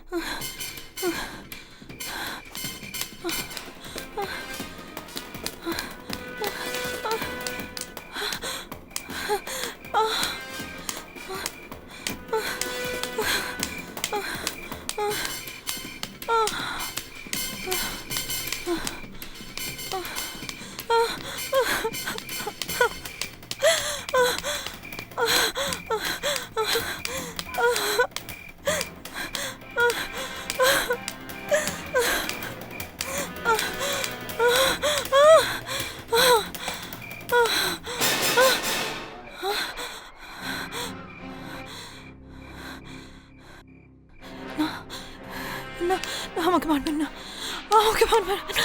না না, আমাকে মারবেন না, আমাকে মারবেন না,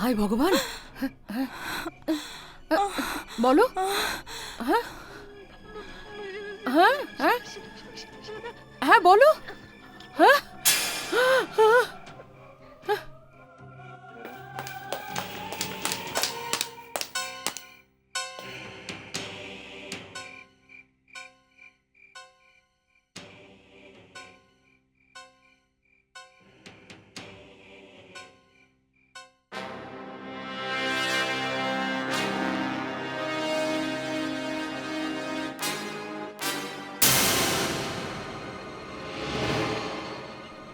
হায় ভগবান, বলো। হ্যাঁ হ্যাঁ হ্যাঁ হ্যাঁ বলো। হ্যাঁ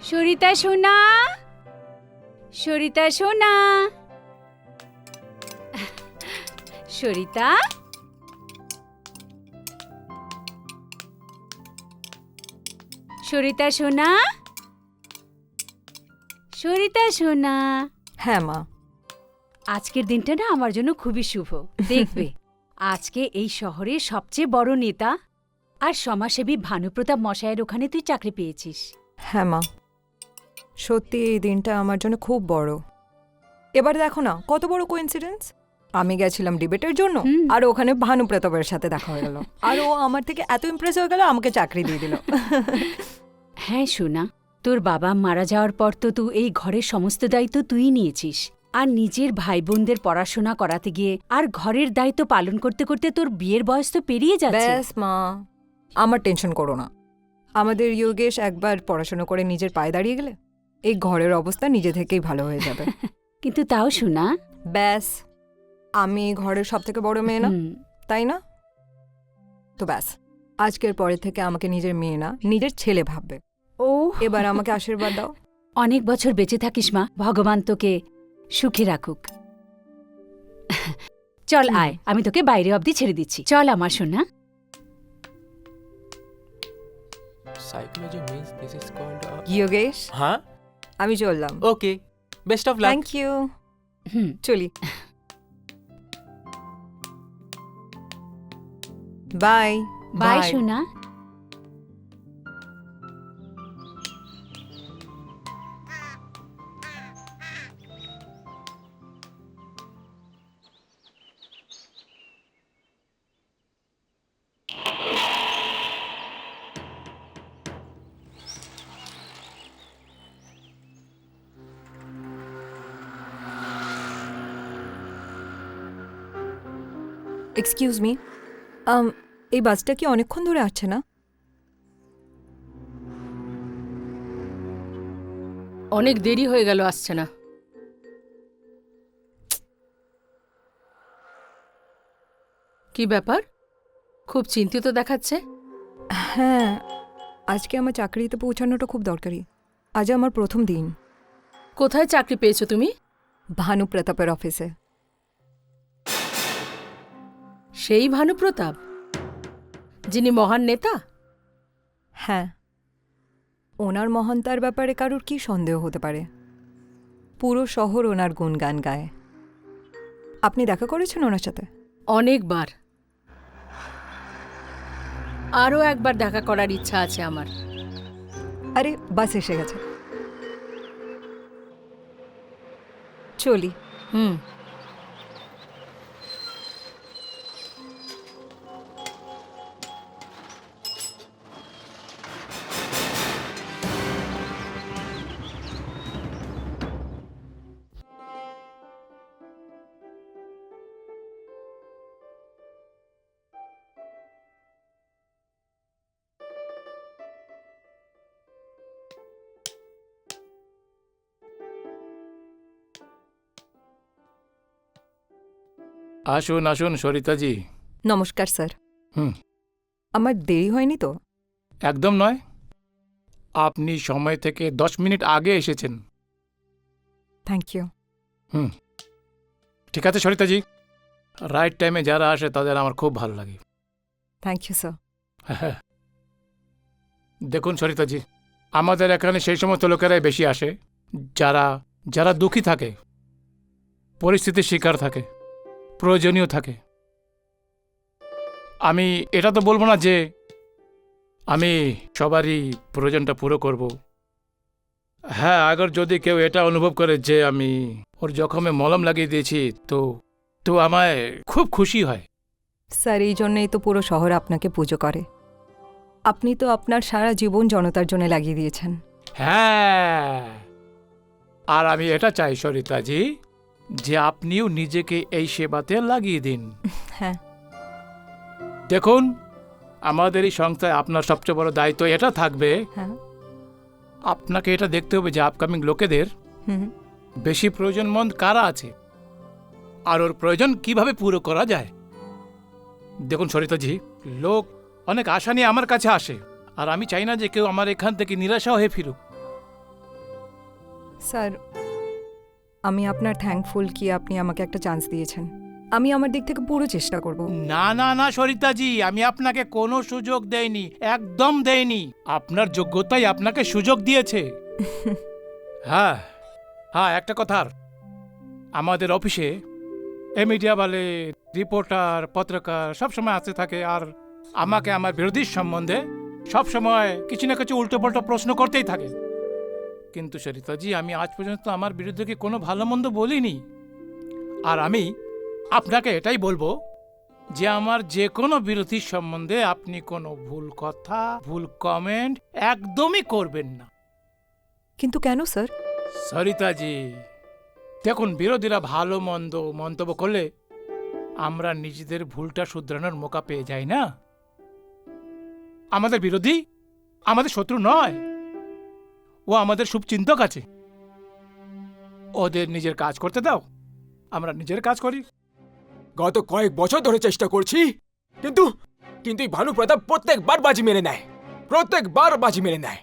সরিতা সোনা, সরিতা সোনা, সরিতা, সরিতা সোনা, সরিতা সোনা। হ্যাঁ মা। আজকের দিনটা না আমার জন্য খুবই শুভ। দেখবে আজকে এই শহরের সবচেয়ে বড় নেতা আর সমাজসেবী ভানুপ্রতাপ মশাইয়ের ওখানে তুই চাকরি পেয়েছিস। হ্যাঁ মা, সত্যি এই দিনটা আমার জন্য খুব বড়। এবার দেখো না কত বড় কোইন্সিডেন্স, আমি গেছিলাম ডিবেটের জন্য আর ওখানে ভানুপ্রতাপের সাথে দেখা হয়ে গেল, আর ও আমার থেকে এত ইমপ্রেস হয়ে গেল আমাকে চাকরি দিয়ে দিল। হ্যাঁ সোনা, তোর বাবা মারা যাওয়ার পর তো তুই এই ঘরের সমস্ত দায়িত্ব তুই নিয়েছিস, আর নিজের ভাই বোনদের পড়াশোনা করাতে গিয়ে আর ঘরের দায়িত্ব পালন করতে করতে তোর বিয়ের বয়স তো পেরিয়ে যাচ্ছে। ব্যাস মা, আমার টেনশন করো না। আমাদের যোগেশ একবার পড়াশোনা করে নিজের পায়ে দাঁড়িয়ে গেলে এই ঘরের অবস্থা নিজে থেকেই ভালো হয়ে যাবে। কিন্তু তাও সোনা, ব্যাস আমি ঘরের সব থেকে বড় মেয়ে না, তাই না? তো ব্যাস আজকের পরে থেকে আমাকে নিজের মেয়ে না নিজের ছেলে ভাববে। ও এবার আমাকে আশীর্বাদ দাও। অনেক বছর বেঁচে থাকিস মা, ভগবান তোকে সুখে রাখুক। চল আয়, আমি তোকে বাইরে অবধি ছেড়ে দিচ্ছি, চল আমার সোনা। Psychology means this is called Yogesh, huh? আমি চললাম। Okay. Best of luck. Thank you. চলি, বাই। বাই সোনা। এক্সকিউজ মি, এই বাসটা কি অনেকক্ষণ ধরে আসছে না? অনেক দেরি হয়ে গেল, আসছে না। কি ব্যাপার, খুব চিন্তিত দেখাচ্ছে। হ্যাঁ, আজকে আমার চাকরিতে পৌঁছানোটা খুব দরকারি। আজ আমার প্রথম দিন। কোথায় চাকরি পেয়েছো তুমি? ভানুপ্রতাপের অফিসে। সেই ভানুপ্রতাপ যিনি মহান নেতা? হ্যাঁ, ওনার মহানতার ব্যাপারে কারোর কি সন্দেহ হতে পারে? পুরো শহর ওনার গুণগান গায়। আপনি দেখা করেছেন ওনার সাথে? অনেকবার। আরও একবার দেখা করার ইচ্ছা আছে আমার। আরে বাস এসে গেছে, চলি। হুম। আসুন আসুন সরিতাজি। নমস্কার স্যার। হুম। আমার দেরি হয়নি তো? একদম নয়, আপনি সময় থেকে 10 মিনিট আগে এসেছেন। Thank you. হুম, ঠিক আছে সরিতাজি, রাইট টাইমে যারা আসে তাদের আমার খুব ভালো লাগে। Thank you sir. হ্যাঁ, দেখুন সরিতাজি, আমাদের এখানে সেই সমস্ত লোকেরাই বেশি আসে যারা যারা দুঃখী থাকে, পরিস্থিতির শিকার থাকে, প্রয়োজনীয় থাকে। আমি এটা তো বলবো না যে আমি সবারই প্রয়োজনটা পুরো করব। হ্যাঁ, আগর যদি কেউ এটা অনুভব করে যে আমি ওর জখমে মলম লাগিয়ে দিয়েছি, তো তো আমায় খুব খুশি হয়। স্যার, এই জন্যই তো পুরো শহর আপনাকে পুজো করে। আপনি তো আপনার সারা জীবন জনতার জন্য লাগিয়ে দিয়েছেন। হ্যাঁ, আর আমি এটা চাই সরিতাজি যে আপনিও নিজেকে এই সেবাতে লাগিয়ে দিন। হ্যাঁ। দেখুন, আমাদের এই সংস্থায় আপনার সবচেয়ে বড় দায়িত্ব এটা থাকবে, হ্যাঁ। আপনাকে এটা দেখতে হবে যে আপকামিং লোকেদের হুম। বেশি প্রয়োজনমন্দ কারা আছে আর ওর প্রয়োজন কিভাবে পুরো করা যায়। দেখুন সরিতাজি, লোক অনেক আশা নিয়ে আমার কাছে আসে, আর আমি চাই না যে কেউ আমার এখান থেকে নিরাশা হয়ে ফিরুক। স্যার, আমি আপনার থ্যাঙ্কফুল কি আপনি আমাকে একটা চান্স দিয়েছেন। আমি আমার দিক থেকে পুরো চেষ্টা করব। না না না সরিতাজি, আমি আপনাকে কোনো সুযোগ দেইনি, একদম দেইনি। আপনার যোগ্যতাই আপনাকে সুযোগ দিয়েছে। হ্যাঁ হ্যাঁ, একটা কথা, আমাদের অফিসে মিডিয়া বলে, রিপোর্টার, পত্রকার সবসময় আসতে থাকে, আর আমাকে আমার বিরোধীর সম্বন্ধে সবসময় কিছু না কিছু উল্টোপাল্টা প্রশ্ন করতেই থাকে। কিন্তু সরিতাজি, আমি আজ পর্যন্ত আমার বিরুদ্ধে কোনো ভালো মন্দ বলিনি। আর আমি আপনাকে এটাই বলবো যে আমার যে কোনো বিরোধীর সম্বন্ধে আপনি কোনো ভুল কথা, ভুল কমেন্ট একদমই করবেন না। কিন্তু কেন স্যার? সরিতাজি, দেখুন, বিরোধীরা ভালো মন্দ মন্তব্য করলে আমরা নিজেদের ভুলটা শুধরানোর মৌকা পেয়ে যাই না। আমাদের বিরোধী আমাদের শত্রু নয়, ও আমাদের শুভচিন্তক আছে। ওদের নিজের কাজ করতে দাও, আমরা নিজের কাজ করি। গত কয়েক বছর ধরে চেষ্টা করছি, কিন্তু কিন্তু এই ভানু প্রতাপ প্রত্যেকবার বাজি মেরে নেয়, প্রত্যেকবার বাজি মেরে নেয়।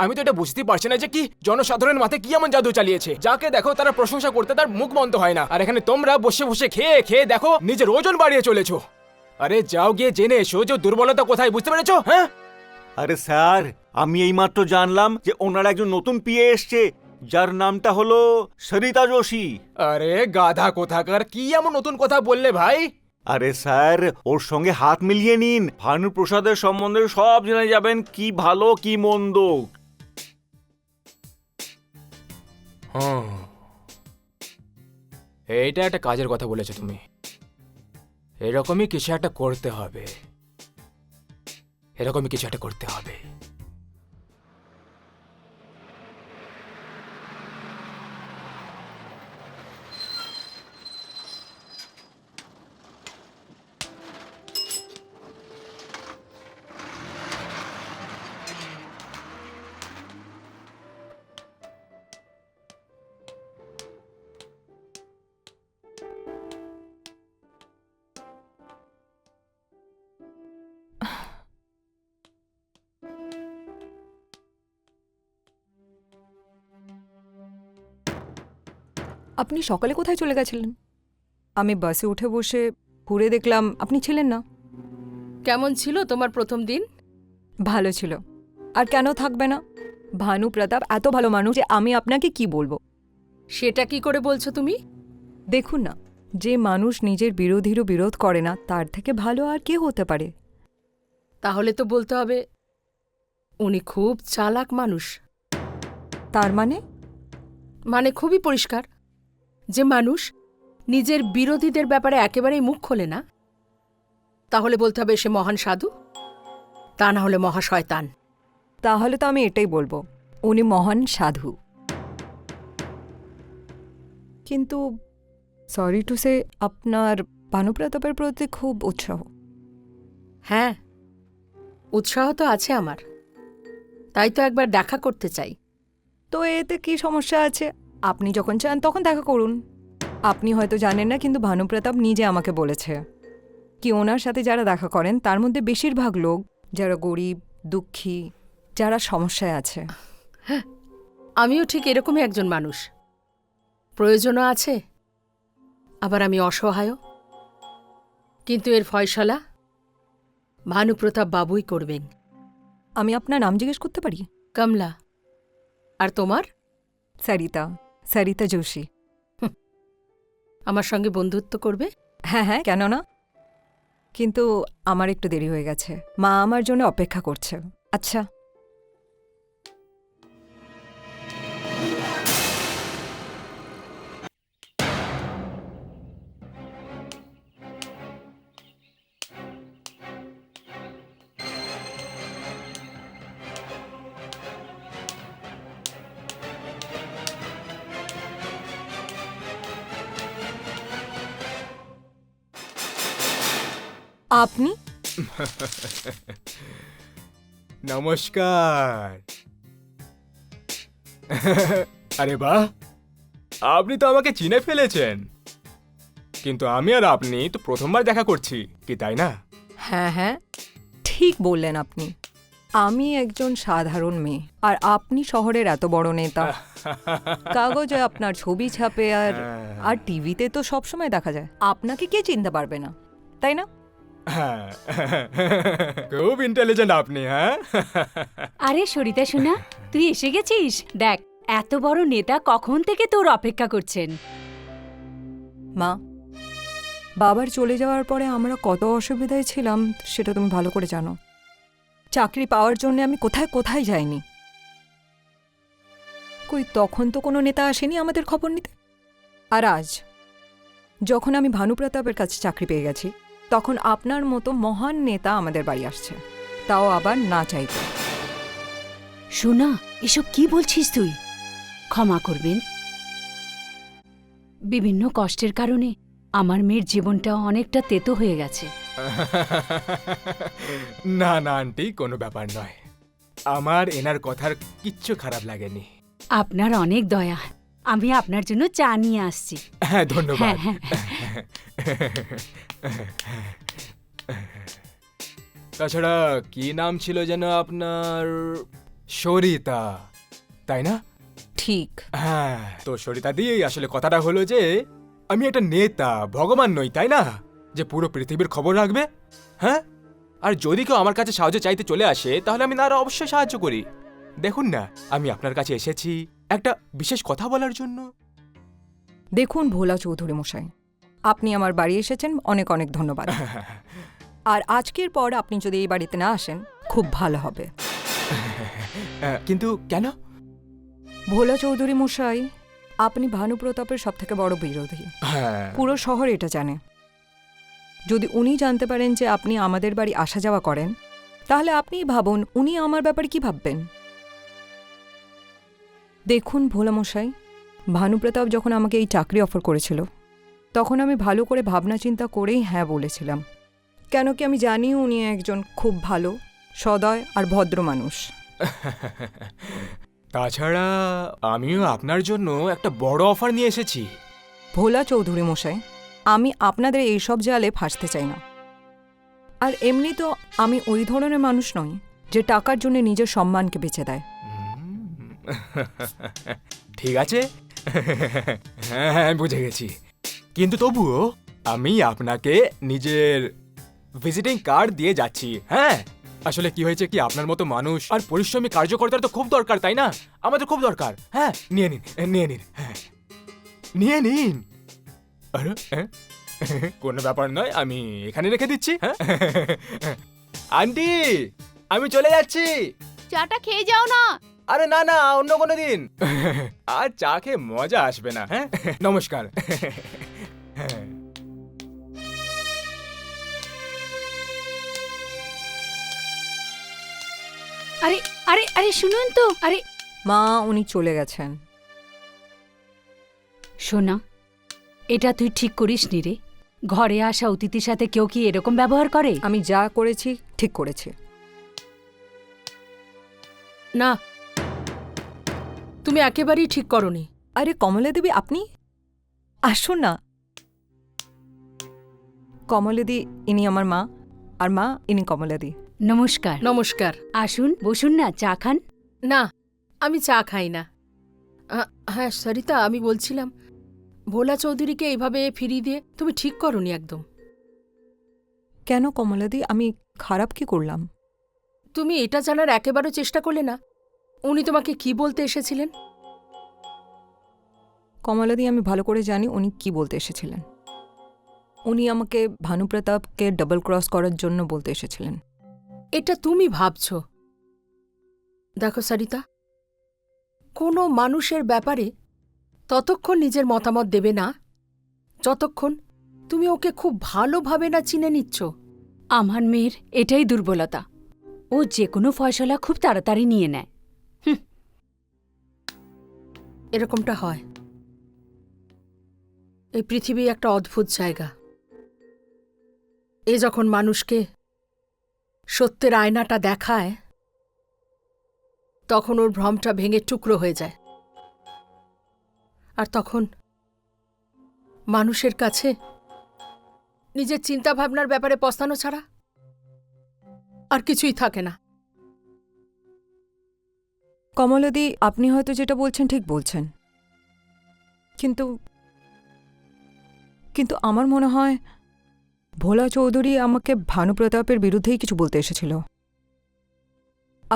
আমি তো এটা বুঝতে পারছি না যে কি জনসাধারণের মাথায় কি এমন জাদু চালিয়েছে, যাকে দেখো তারা প্রশংসা করতে তার মুখ বন্ধ হয় না, আর এখানে তোমরা বসে বসে খেয়ে খেয়ে দেখো নিজের ওজন বাড়িয়ে চলেছো। আরে যাও গিয়ে জেনে এসো যে দুর্বলতা কোথায়, বুঝতে পেরেছো? হ্যাঁ, আরে স্যার, আমি এইমাত্র জানলাম যে ওনার একজন নতুন পিএ এসছে, যার নামটা হলো সরিতা যোশী। আরে গাধা কোথাকার, কি এমন নতুন কথা বললে ভাই? আরে স্যার, ওর সঙ্গে হাত মিলিয়ে নিন, ভানু প্রসাদের সম্বন্ধে সব জেনে যাবেন, কি ভালো কি মন্দ। এইটা একটা কাজের কথা বলেছো তুমি, এরকমই কিছু একটা করতে হবে, এরকমই কিছু একটা করতে হবে। আপনি সকালে কোথায় চলে গেছিলেন? আমি বাসে উঠে বসে ঘুরে দেখলাম আপনি ছিলেন না। কেমন ছিল তোমার প্রথম দিন? ভালো ছিল, আর কেন থাকবে না? ভানু প্রতাপ এত ভালো মানুষ যে আমি আপনাকে কি বলবো। সেটা কি করে বলছো তুমি? দেখুন না, যে মানুষ নিজের বিরোধীরও বিরোধ করে না, তার থেকে ভালো আর কে হতে পারে? তাহলে তো বলতে হবে উনি খুব চালাক মানুষ। তার মানে? মানে খুবই পরিষ্কার, যে মানুষ নিজের বিরোধীদের ব্যাপারে একেবারেই মুখ খোলে না, তাহলে বলতে হবে সে মহান সাধু, তা না হলে মহাশয়তান। তাহলে তো আমি এটাই বলবো, উনি মহান সাধু। কিন্তু সরি টু সে, আপনার ভানুপ্রতাপের প্রতি খুব উৎসাহ। হ্যাঁ, উৎসাহ তো আছে আমার, তাই তো একবার দেখা করতে চাই। তো এতে কি সমস্যা আছে? আপনি যখন চান তখন দেখা করুন। আপনি হয়তো জানেন না, কিন্তু ভানুপ্রতাপ নিজে আমাকে বলেছে কি ওনার সাথে যারা দেখা করেন তার মধ্যে বেশিরভাগ লোক যারা গরিব, দুঃখী, যারা সমস্যায় আছে। আমিও ঠিক এরকমই একজন মানুষ, প্রয়োজনও আছে, আবার আমি অসহায়ও। কিন্তু এর ফয়সালা ভানুপ্রতাপ বাবুই করবেন। আমি আপনার নাম জিজ্ঞেস করতে পারি? কমলা। আর তোমার? সরিতা, সরিতা যোশী। আমার সঙ্গে বন্ধুত্ব করবে? হ্যাঁ হ্যাঁ, কেন না। কিন্তু আমার একটু দেরি হয়ে গেছে, মা আমার জন্য অপেক্ষা করছে। আচ্ছা। আপনি? নমস্কার। আরে বাহ, আপনি তো আমাকে চিনে ফেলেছেন। কিন্তু আমি আর আপনি তো প্রথমবার দেখা করছি, কি তাই না? হ্যাঁ হ্যাঁ, ঠিক বললেন আপনি। আমি একজন সাধারণ মেয়ে, আর আপনি শহরের এত বড় নেতা। কাগজে আপনার ছবি ছাপে, আর টিভিতে তো সবসময় দেখা যায়। আপনাকে কে চিনতে পারবে না, তাই না? হ্যাঁ, খুব ইন্টেলিজেন্ট আপনি। হ্যাঁ, আরে সরিতা সোনা, তুই এসে গেছিস। দেখ, এত বড় নেতা কখন থেকে তোর অপেক্ষা করছেন। মা, বাবার চলে যাওয়ার পরে আমরা কত অসুবিধায় ছিলাম সেটা তুমি ভালো করে জানো। চাকরি পাওয়ার জন্য আমি কোথায় কোথায় যাইনি। কই তখন তো কোনো নেতা আসেনি আমাদের খবর নিতে। আর আজ যখন আমি ভানুপ্রতাপের কাছে চাকরি পেয়ে গেছি, তখন আপনার মতো মহান নেতা আমাদের বাড়ি আসছে, তাও আবার না চাইতে। সোনা, এসব কি বলছিস তুই? ক্ষমা করবেন, বিভিন্ন কষ্টের কারণে আমার মেয়ের জীবনটা অনেকটা তেতো হয়ে গেছে। না না আন্টি, কোনো ব্যাপার নয়। আমার এনার কথার কিচ্ছু খারাপ লাগেনি। আপনার অনেক দয়া। আমি আপনার জন্য চা নিয়ে আসছি। হ্যাঁ, ধন্যবাদ। হ্যাঁ, তাছাড়া কি নাম ছিল যেন আপনার? সরিতা, তাই না? ঠিক। হ্যাঁ, তো সরিতা দিয়েই আসলে কথাটা হলো যে আমি একটা নেতা, ভগবান নই, তাই না, যে পুরো পৃথিবীর খবর রাখবে। হ্যাঁ, আর যদি কেউ আমার কাছে সাহায্য চাইতে চলে আসে, তাহলে আমি তার অবশ্যই সাহায্য করি। দেখুন না, আমি আপনার কাছে এসেছি একটা বিশেষ কথা বলার জন্য। দেখুন ভোলা চৌধুরী মশাই, আপনি আমার বাড়ি এসেছেন, অনেক অনেক ধন্যবাদ। আর আজকের পর আপনি যদি এই বাড়িতে না আসেন খুব ভালো হবে। কিন্তু কেন? ভোলা চৌধুরী মশাই, আপনি ভানুপ্রতাপের সবথেকে বড় বিরোধী। হ্যাঁ, পুরো শহর এটা জানে। যদি উনি জানতে পারেন যে আপনি আমাদের বাড়ি আসা যাওয়া করেন, তাহলে আপনিই ভাবুন উনি আমার ব্যাপারে কি ভাববেন। দেখুন ভোলা মশাই, ভানুপ্রতাপ যখন আমাকে এই চাকরি অফার করেছিল, তখন আমি ভালো করে ভাবনা চিন্তা করেই হ্যাঁ বলেছিলাম। কেন কি আমি জানি উনি একজন খুব ভালো, সদয় আর ভদ্র মানুষ। তাছাড়া আমিও আপনার জন্য একটা বড় অফার নিয়ে এসেছি। ভোলা চৌধুরী মশাই, আমি আপনাদের এইসব জালে ফাঁসতে চাই না। আর এমনি তো আমি ওই ধরনের মানুষ নই যে টাকার জন্য নিজের সম্মানকে বেচে দেয়। ঠিক আছে, হ্যাঁ হ্যাঁ, বুঝে গেছি। কিন্তু তবুও আমি আপনাকে নিজের ভিজিটিং কার্ড দিয়ে যাচ্ছি। হ্যাঁ, আসলে কি হয়েছে কি, আপনার মতো মানুষ আর পরিশ্রমী কার্যকর্তার তো খুব দরকার, তাই না? আমাদের খুব দরকার। হ্যাঁ, নিয়ে নিন, নিয়ে নিন, হ্যাঁ নিয়ে নিন। আরে কোনো ব্যাপার নয়, আমি এখানে রেখে দিচ্ছি। হ্যাঁ, আন্টি আমি চলে যাচ্ছি। চাটা খেয়ে যাও না। আরে না না, অন্য কোনো দিন। আজ চা খেয়ে মজা আসবে না। হ্যাঁ, নমস্কার। আরে আরে আরে শুনুন তো, আরে মা উনি চলে গেছেন। সোনা, এটা তুই ঠিক করিসনি রে। ঘরে আসা অতিথির সাথে কেউ কি এরকম ব্যবহার করে? আমি যা করেছি ঠিক করেছি। না, তুমি একেবারেই ঠিক করনি। আরে কমলা দেবী আপনি আসুন না। কমলাদি ইনি আমার মা, আর মা ইনি কমলাদি। নমস্কার। নমস্কার। আসুন, বসুন না, চা খান। না, আমি চা খাই না। হ্যাঁ সরিতা, আমি বলছিলাম ভোলা চৌধুরীকে এইভাবে ফিরিয়ে দিয়ে তুমি ঠিক করনি একদম। কেন কমলাদি, আমি খারাপ কি করলাম? তুমি এটা জানার একেবারেও চেষ্টা করলে না উনি তোমাকে কি বলতে এসেছিলেন? কমলাদি আমি ভালো করে জানি উনি কি বলতে এসেছিলেন। উনি আমাকে ভানুপ্রতাপকে ডাবল ক্রস করার জন্য বলতে এসেছিলেন। এটা তুমি ভাবছ। দেখো সরিতা, কোনো মানুষের ব্যাপারে ততক্ষণ নিজের মতামত দেবে না যতক্ষণ তুমি ওকে খুব ভালোভাবে না চিনে নিচ্ছ। আমার মেয়ের এটাই দুর্বলতা, ও যে কোনো ফয়সলা খুব তাড়াতাড়ি নিয়ে নেয়। এরকমটা হয়। এই পৃথিবী একটা অদ্ভুত জায়গা। এ যখন মানুষকে সত্যের আয়নাটা দেখায় তখন ওর ভ্রমটা ভেঙে টুকরো হয়ে যায়। আর তখন মানুষের কাছে নিজের চিন্তাভাবনার ব্যাপারে পস্তানো ছাড়া আর কিছুই থাকে না। কমলাদি আপনি হয়তো যেটা বলছেন ঠিক বলছেন, কিন্তু কিন্তু আমার মনে হয় ভোলা চৌধুরী আমাকে ভানুপ্রতাপের বিরুদ্ধেই কিছু বলতে এসেছিল।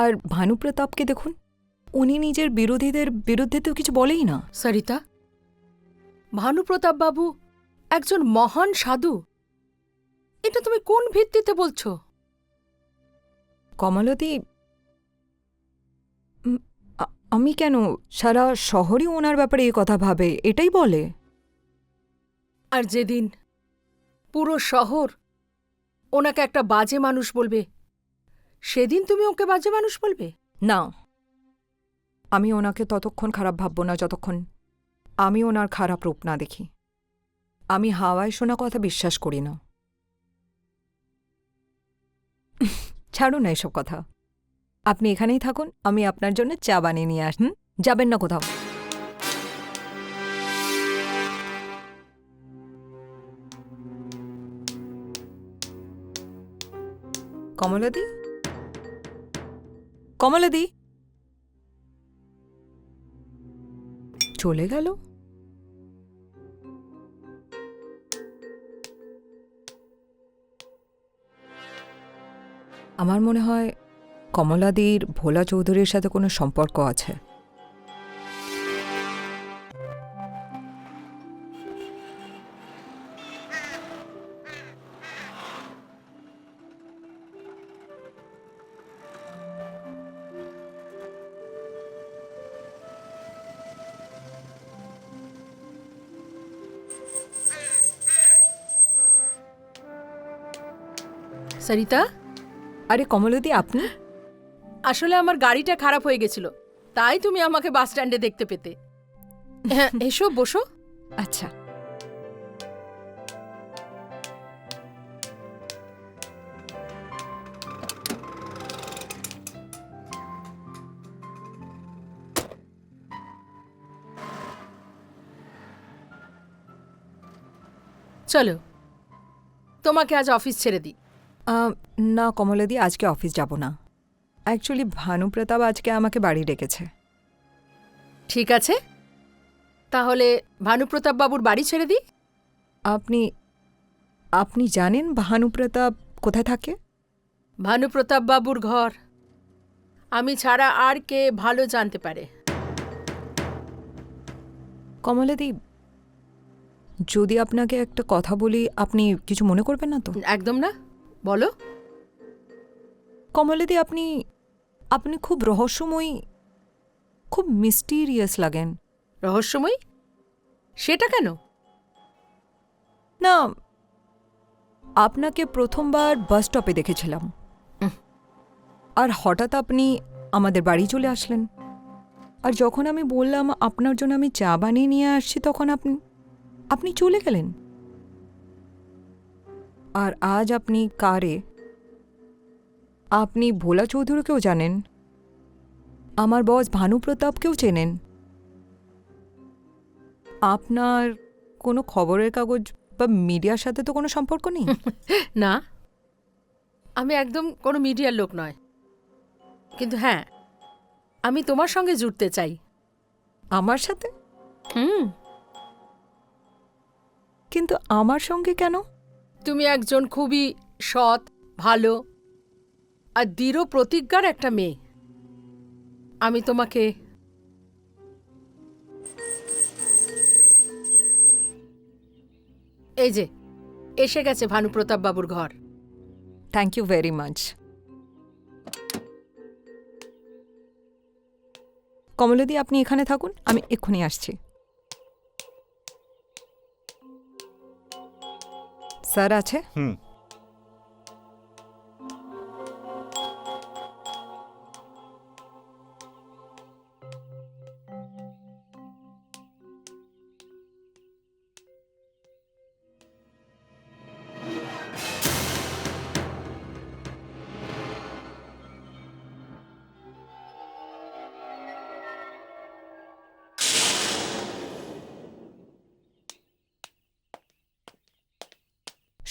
আর ভানুপ্রতাপকে দেখুন, উনি নিজের বিরোধীদের বিরুদ্ধে তো কিছু বলেই না। সরিতা, ভানুপ্রতাপ বাবু একজন মহান সাধু। এটা তুমি কোন ভিত্তিতে বলছো? কমলাদি আমি কেন, সারা শহরই ওনার ব্যাপারে এই কথা ভাবে, এটাই বলে। আর যেদিন পুরো শহর ওনাকে একটা বাজে মানুষ বলবে সেদিন তুমি ওকে বাজে মানুষ বলবে? না, আমি ওনাকে ততক্ষণ খারাপ ভাবব না যতক্ষণ আমি ওনার খারাপ রূপ না দেখি। আমি হাওয়ায় শোনা কথা বিশ্বাস করি না। ছাড়ুন না এসব কথা। আপনি এখানেই থাকুন, আমি আপনার জন্য চা বানিয়ে নিয়ে আসুন। যাবেন না কোথাও। কমলাদি, কমলাদি চলে গেল। আমার মনে হয় কমলাদির ভোলা চৌধুরীর সাথে কোনো সম্পর্ক আছে। সরিতা, আরে কমলাদি আপনি? আসলে আমার গাড়িটা খারাপ হয়ে গেছিল, তাই তুমি আমাকে বাস স্ট্যান্ডে দেখতে পেতে। হ্যাঁ, এসো বসো। আচ্ছা। চলো, তোমাকে আজ অফিস ছেড়ে দিই। না কমলাদি, আজকে অফিস যাব না। অ্যাকচুয়ালি ভানুপ্রতাপ আজকে আমাকে বাড়ি ডেকেছে। ঠিক আছে, তাহলে ভানুপ্রতাপ বাবুর বাড়ি ছেড়ে দিই। আপনি আপনি জানেন ভানুপ্রতাপ কোথায় থাকে? ভানুপ্রতাপ বাবুর ঘর আমি ছাড়া আর কে ভালো জানতে পারে? কমলাদি, যদি আপনাকে একটা কথা বলি আপনি কিছু মনে করবেন না তো? একদম না, বলো। কমলাদি, আপনি আপনি খুব রহস্যময়ী, খুব মিস্টিরিয়াস লাগেন। রহস্যময়ী? সেটা কেন? না, আপনাকে প্রথমবার বাস স্টপে দেখেছিলাম, আর হঠাৎ আপনি আমাদের বাড়ি চলে আসলেন। আর যখন আমি বললাম আপনার জন্য আমি চা বানিয়ে নিয়ে আসছি, তখন আপনি চলে গেলেন। আর আজ আপনি কারে, আপনি ভোলা চৌধুরীকেও জানেন, আমার বস ভানুপ্রতাপকেও চেনেন। আপনার কোনো খবরের কাগজ বা মিডিয়ার সাথে তো কোনো সম্পর্ক নেই? না, আমি একদম কোনো মিডিয়ার লোক নয়। কিন্তু হ্যাঁ, আমি তোমার সঙ্গে জুড়তে চাই। আমার সাথে? হুম। কিন্তু আমার সঙ্গে কেন? তুমি একজন খুবই সৎ, ভালো আর দৃঢ় প্রতিজ্ঞার একটা মেয়ে। আমি তোমাকে এই যে এসে গেছে ভানুপ্রতাপ বাবুর ঘর। Thank you very much. কমলাদি, আপনি এখানে থাকুন, আমি এক্ষুনি আসছি। স্যার আছে? হুম।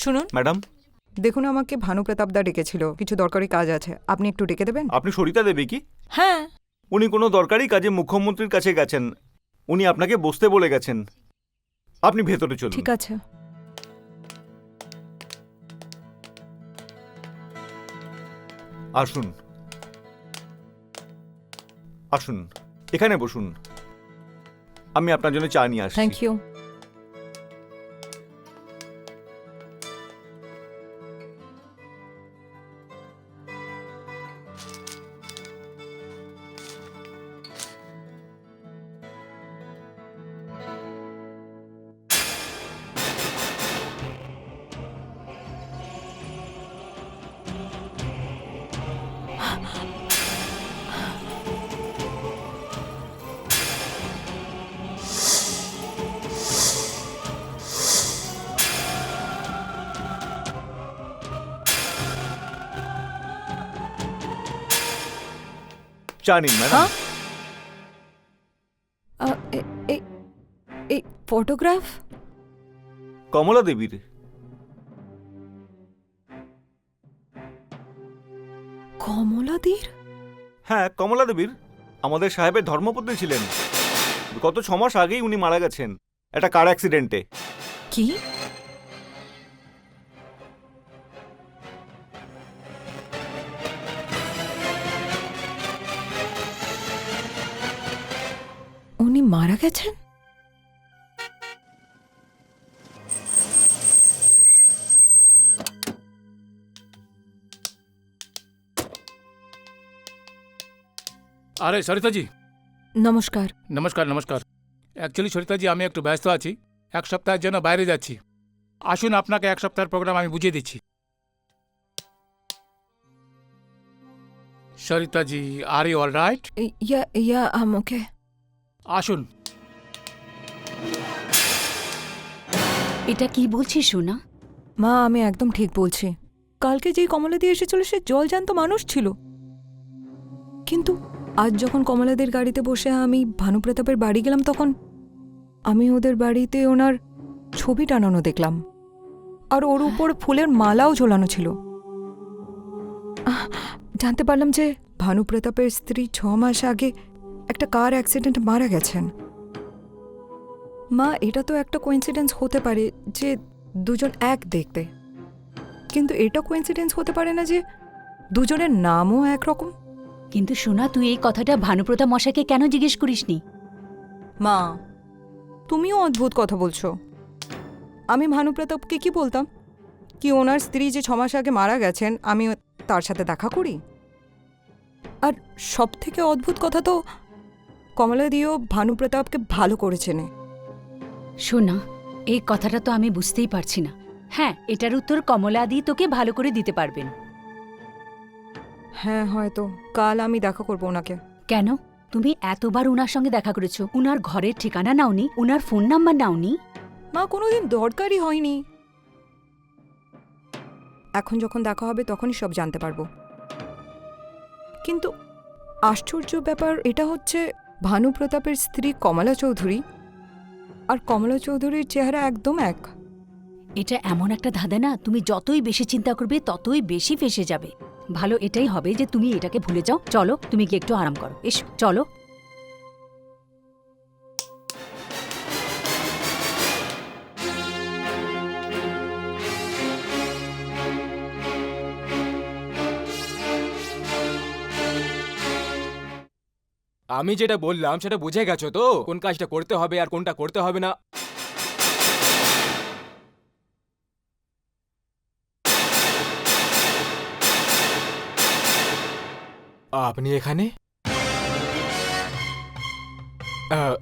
শুনুন ম্যাডাম, দেখুন, আমাকে ভানুপ্রতাপদা ডেকেছিল, কিছু দরকারি কাজ আছে, আপনি একটু ডেকে দেবেন? আপনি সরিতা দেবী কি? হ্যাঁ। উনি কোনো দরকারি কাজে মুখ্যমন্ত্রীর কাছে গেছেন, উনি আপনাকে বসতে বলে গেছেন। আপনি ভেতরে চলুন। ঠিক আছে। আসুন আসুন, এখানে বসুন, আমি আপনার জন্য চা নিয়ে আসছি। Thank you. চা নিন ম্যাডাম। এই ফটোগ্রাফ কমলা দেবীর। কমলাদির? হ্যাঁ, কমলা দেবীর। আমাদের সাহেবের ধর্মপত্নী ছিলেন। গত 6 মাস আগেই উনি মারা গেছেন একটা কার অ্যাক্সিডেন্টে। কি? উনি মারা গেছেন? আরে সরিতাজি, নমস্কার। নমস্কার নমস্কার। অ্যাকচুয়ালি সরিতাজি, আমি একটু ব্যস্ত আছি, 1 সপ্তাহের জন্য বাইরে যাচ্ছি। আসুন, আপনাকে 1 সপ্তাহের প্রোগ্রাম আমি বুঝিয়ে দিচ্ছি। সরিতাজি, আর ইউ অল রাইট? ইয়া ওকে। আসুন। এটা কি বলছিস সোনা? মা, আমি একদম ঠিক বলছি। কালকে যেই কমলাদি এসেছিল সে জলজ্যান্ত মানুষ ছিল, কিন্তু আজ যখন কমলাদের গাড়িতে বসে আমি ভানুপ্রতাপের বাড়ি গেলাম, তখন আমি ওদের বাড়িতে ওনার ছবি টানানো দেখলাম, আর ওর উপর ফুলের মালাও ঝোলানো ছিল। জানতে পারলাম যে ভানুপ্রতাপের স্ত্রী 6 মাস আগে একটা কার অ্যাক্সিডেন্টে মারা গেছেন। মা, এটা তো একটা কোইন্সিডেন্স হতে পারে যে দুজন এক দেখতে, কিন্তু এটা কোইন্সিডেন্স হতে পারে না যে দুজনের নামও একরকম। কিন্তু সোনা, তুই এই কথাটা ভানুপ্রতাপ মশাইকে কেন জিজ্ঞেস করিসনি? মা, তুমিও অদ্ভুত কথা বলছো। আমি ভানুপ্রতাপকে কি বলতাম কি ওনার স্ত্রী যে 6 মাস আগে মারা গেছেন, আমি তার সাথে দেখা করি। আর সব থেকে অদ্ভুত কথা তো কমলাদিও ভানুপ্রতাপকে ভালো করে চেনে। শোনা, এই কথাটা তো আমি বুঝতেই পারছি না। হ্যাঁ, এটার উত্তর কমলাদি তোকে ভালো করে দিতে পারবেন। হ্যাঁ, হয়তো কাল আমি দেখা করবো ওনাকে। কেন? তুমি এতবার উনার সঙ্গে দেখা করেছো, উনার ঘরের ঠিকানা নাওনি, উনার ফোন নাম্বার নাওনি? মা, কোনোদিন দরকারই হয়নি। এখন যখন দেখা হবে তখনই সব জানতে পারবো। কিন্তু আশ্চর্য ব্যাপার এটা হচ্ছে, ভানুপ্রতাপের স্ত্রী কমলা চৌধুরী আর কমলা চৌধুরীর চেহারা একদম এক। এটা এমন একটা ধাঁধা না, তুমি যতই বেশি চিন্তা করবে ততই বেশি ফেঁসে যাবে। ভালো এটাই হবে যে তুমি এটাকে ভুলে যাও। চলো, তুমি কি একটু আরাম করো। এসো, চলো। আমি যেটা বললাম সেটা বুঝে গেছো তো, কোন কাজটা করতে হবে আর কোনটা করতে হবে না। আপনি এখানে?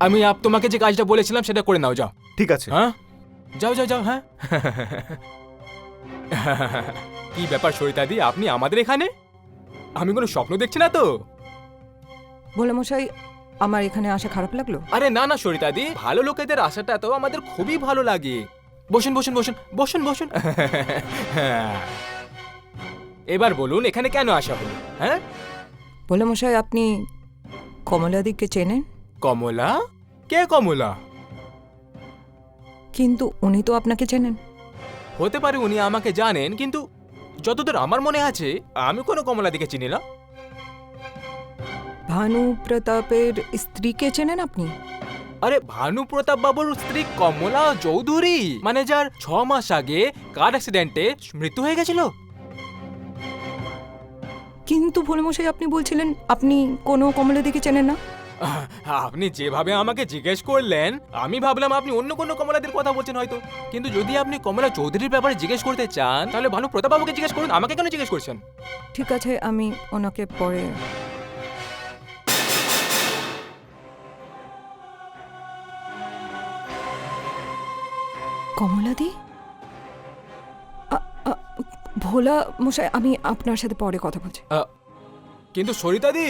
আমি তোমাকে যে কাজটা বলেছিলাম সেটা করে নাও, যাও। ঠিক আছে। হ্যাঁ, যাও যাও যাও। হ্যাঁ। কি ব্যাপার সরিতাদি, আপনি আমাদের এখানে? আমি কোনো স্বপ্ন দেখছি না তো? বলে মশাই, আমার এখানে আসা খারাপ লাগলো? আরে না না সরিতাদি, ভালো লোকেদের আসাটা তো আমাদের খুবই ভালো লাগে। বসুন বসুন বসুন বসুন বসুন। এবার বলুন এখানে কেন আসা হলো? হ্যাঁ, বলে মশাই, আপনি কমলাদিকে চেনেন? কমলা? কে কমলা? কিন্তু উনি তো আপনাকে চেনেন। হতে পারে উনি আমাকে জানেন, কিন্তু যতদূর আমার মনে আছে আমি কোনো কমলা দিকে চিনি না। ভানুপ্রতাপের স্ত্রীকে চেনেন আপনি? আরে ভানু প্রতাপ বাবুর স্ত্রী কমলা চৌধুরী, মানে যার 6 মাস আগে কার অ্যাক্সিডেন্টে মৃত্যু হয়ে গেছিল। কিন্তু ভোলে মশাই, আপনি বলছিলেন আপনি কোনো কমলাদিকে চেনেন না। আপনি যেভাবে আমাকে জিজ্ঞেস করলেন আমি ভাবলাম আপনি অন্য কোনো কমলাদের কথা বলছেন হয়তো। কিন্তু যদি আপনি কমলা চৌধুরীর ব্যাপারে জিজ্ঞেস করতে চান তাহলে ভানু প্রতাপ বাবুকে জিজ্ঞেস করুন, আমাকে কেন জিজ্ঞেস করছেন? ঠিক আছে, আমি ওনাকে পরে। কমলাদি? ভোলা মশাই, আমি আপনার সাথে পরে কথা বলছি। কিন্তু সরিতাদি,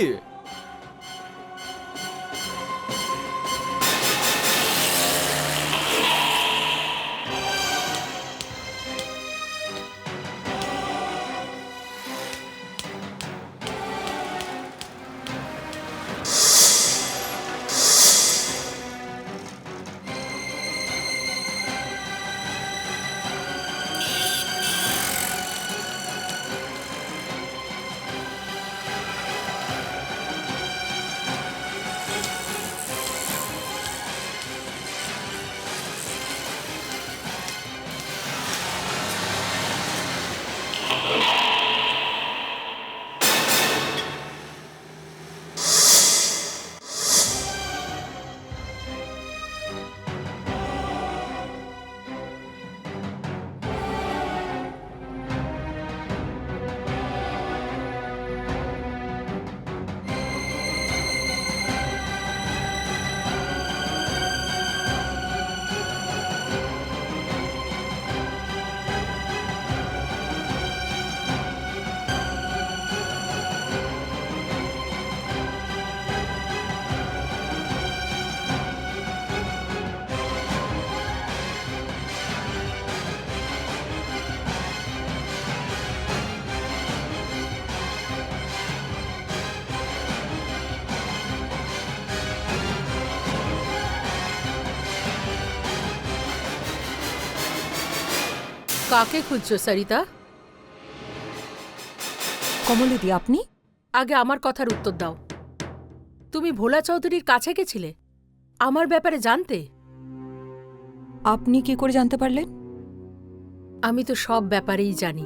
কাকে খুঁজছো সরিতা? কমলাদি, আপনি? আগে আমার কথার উত্তর দাও। তুমি ভোলা চৌধুরীর কাছে গেছিলে আমার ব্যাপারে জানতে? আপনি কি করে জানতে পারলেন? আমি তো সব ব্যাপারেই জানি।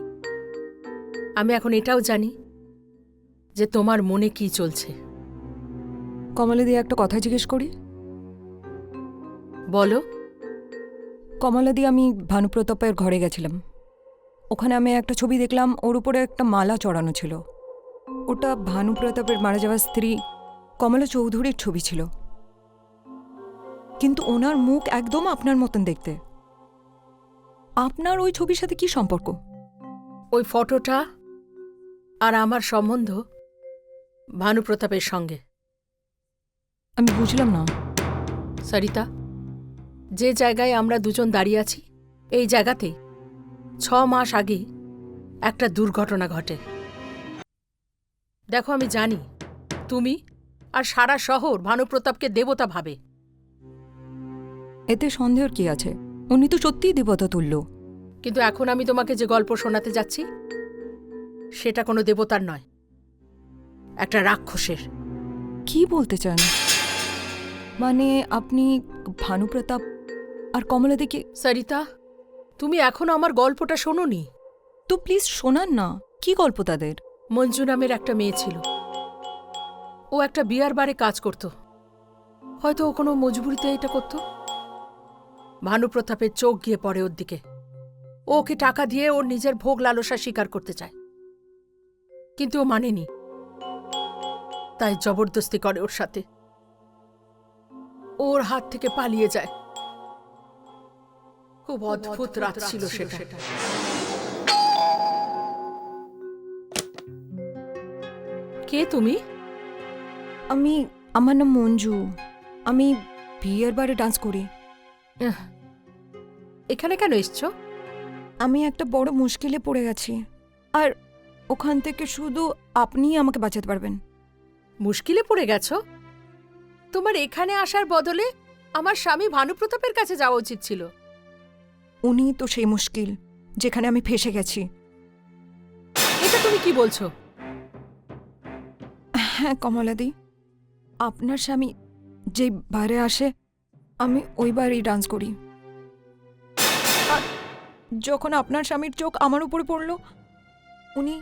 আমি এখন এটাও জানি যে তোমার মনে কি চলছে। কমলাদি, একটা কথা জিজ্ঞেস করি? বলো। কমলাদি, আমি ভানুপ্রতাপের ঘরে গেছিলাম। ওখানে আমি একটা ছবি দেখলাম, ওর উপরে একটা মালা চড়ানো ছিল। ওটা ভানু প্রতাপের মারা যাওয়া স্ত্রী কমলা চৌধুরীর ছবি ছিল, কিন্তু ওনার মুখ একদম আপনার মতন দেখতে। আপনার ওই ছবির সাথে কি সম্পর্ক? ওই ফটোটা আর আমার সম্বন্ধ ভানু প্রতাপের সঙ্গে। আমি বুঝলাম না। সরিতা, যে জায়গায় আমরা দুজন দাঁড়িয়ে আছি, এই জায়গাতেই 6 মাস আগে একটা দুর্ঘটনা ঘটে। দেখো, আমি জানি তুমি আর সারা শহর ভানু প্রতাপকে দেবতা ভাবে। এতে সন্দেহের কি আছে? উনি তো সত্যিই দেবতা তুল্য। কিন্তু এখন আমি তোমাকে যে গল্প শোনাতে যাচ্ছি সেটা কোনো দেবতার নয়, একটা রাক্ষসের। কি বলতে চান? মানে আপনি ভানু প্রতাপ আর কমলা দেখে? সরিতা, তুমি এখনো আমার গল্পটা শোনোনি। তো প্লিজ শোনান না, কি গল্প তাদের? মঞ্জু নামের একটা মেয়ে ছিল। ও একটা বিয়ার বারে কাজ করত। হয়তো ও কোনো মজবুরিতে এটা করত। ভানু প্রতাপের চোখ গিয়ে পড়ে ওর দিকে। ও ওকে টাকা দিয়ে ওর নিজের ভোগ লালসা স্বীকার করতে চায়, কিন্তু ও মানেনি। তাই জবরদস্তি করে ওর সাথে। ওর হাত থেকে পালিয়ে যায়। খুব অদ্ভুত রাত ছিল সেটা। কে তুমি? আমার নাম মঞ্জু। আমি বিয়ের বারে ডান্স করি। এখানে কেন এসছো? আমি একটা বড় মুশকিলে পড়ে গেছি, আর ওখান থেকে শুধু আপনিই আমাকে বাঁচাতে পারবেন। মুশকিলে পড়ে গেছো? তোমার এখানে আসার বদলে আমার স্বামী ভানু প্রতাপের কাছে যাওয়া উচিত ছিল। উনি তো সেই মুশকিল যেখানে আমি ফেসে গেছি। এটা তুমি কি বলছো? হ্যাঁ কমলাদি, আপনার স্বামী যে বারে আসে আমি ওই বারেই ডান্স করি। আর যখন আপনার স্বামীর চোখ আমার উপরে পড়ল, উনি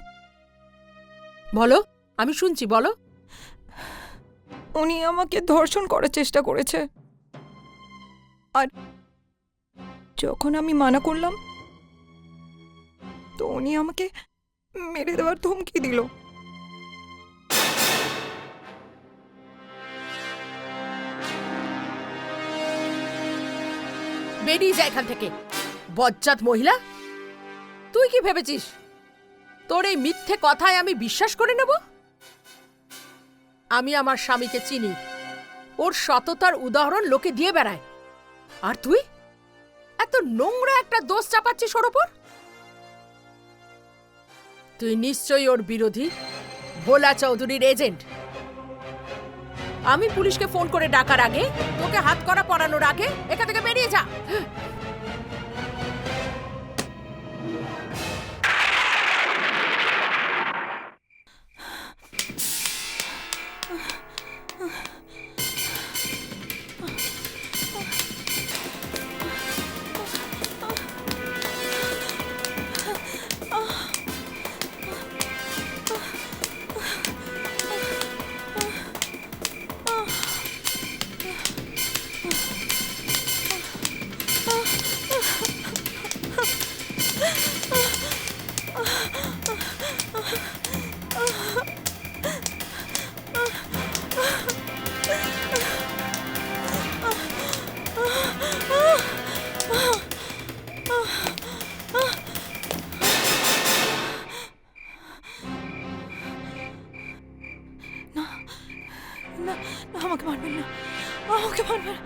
বলো, আমি শুনছি, বলো। উনি আমাকে ধর্ষণ করার চেষ্টা করেছে, আর যখন আমি মানা করলাম তো উনি আমাকে মেরে দেওয়ার ধমকি দিল। বেরিয়ে যা এখান থেকে, বজ্জাত মহিলা। তুই কি ভেবেছিস তোর এই মিথ্যে কথায় আমি বিশ্বাস করে নেব? আমি আমার স্বামীকে চিনি। ওর সততার উদাহরণ লোকে দিয়ে বেড়ায়, আর তুই এত নোংরা একটা দোষ চাপাচ্ছিস ওর ওপর। তুই নিশ্চয়ই ওর বিরোধী, ভোলা চৌধুরীর এজেন্ট। আমি পুলিশকে ফোন করে ডাকার আগে, তোকে হাতকড়া পরানোর আগে এখান থেকে বেরিয়ে যা। না, আমাকে মারবেন না, আমাকে মারবেন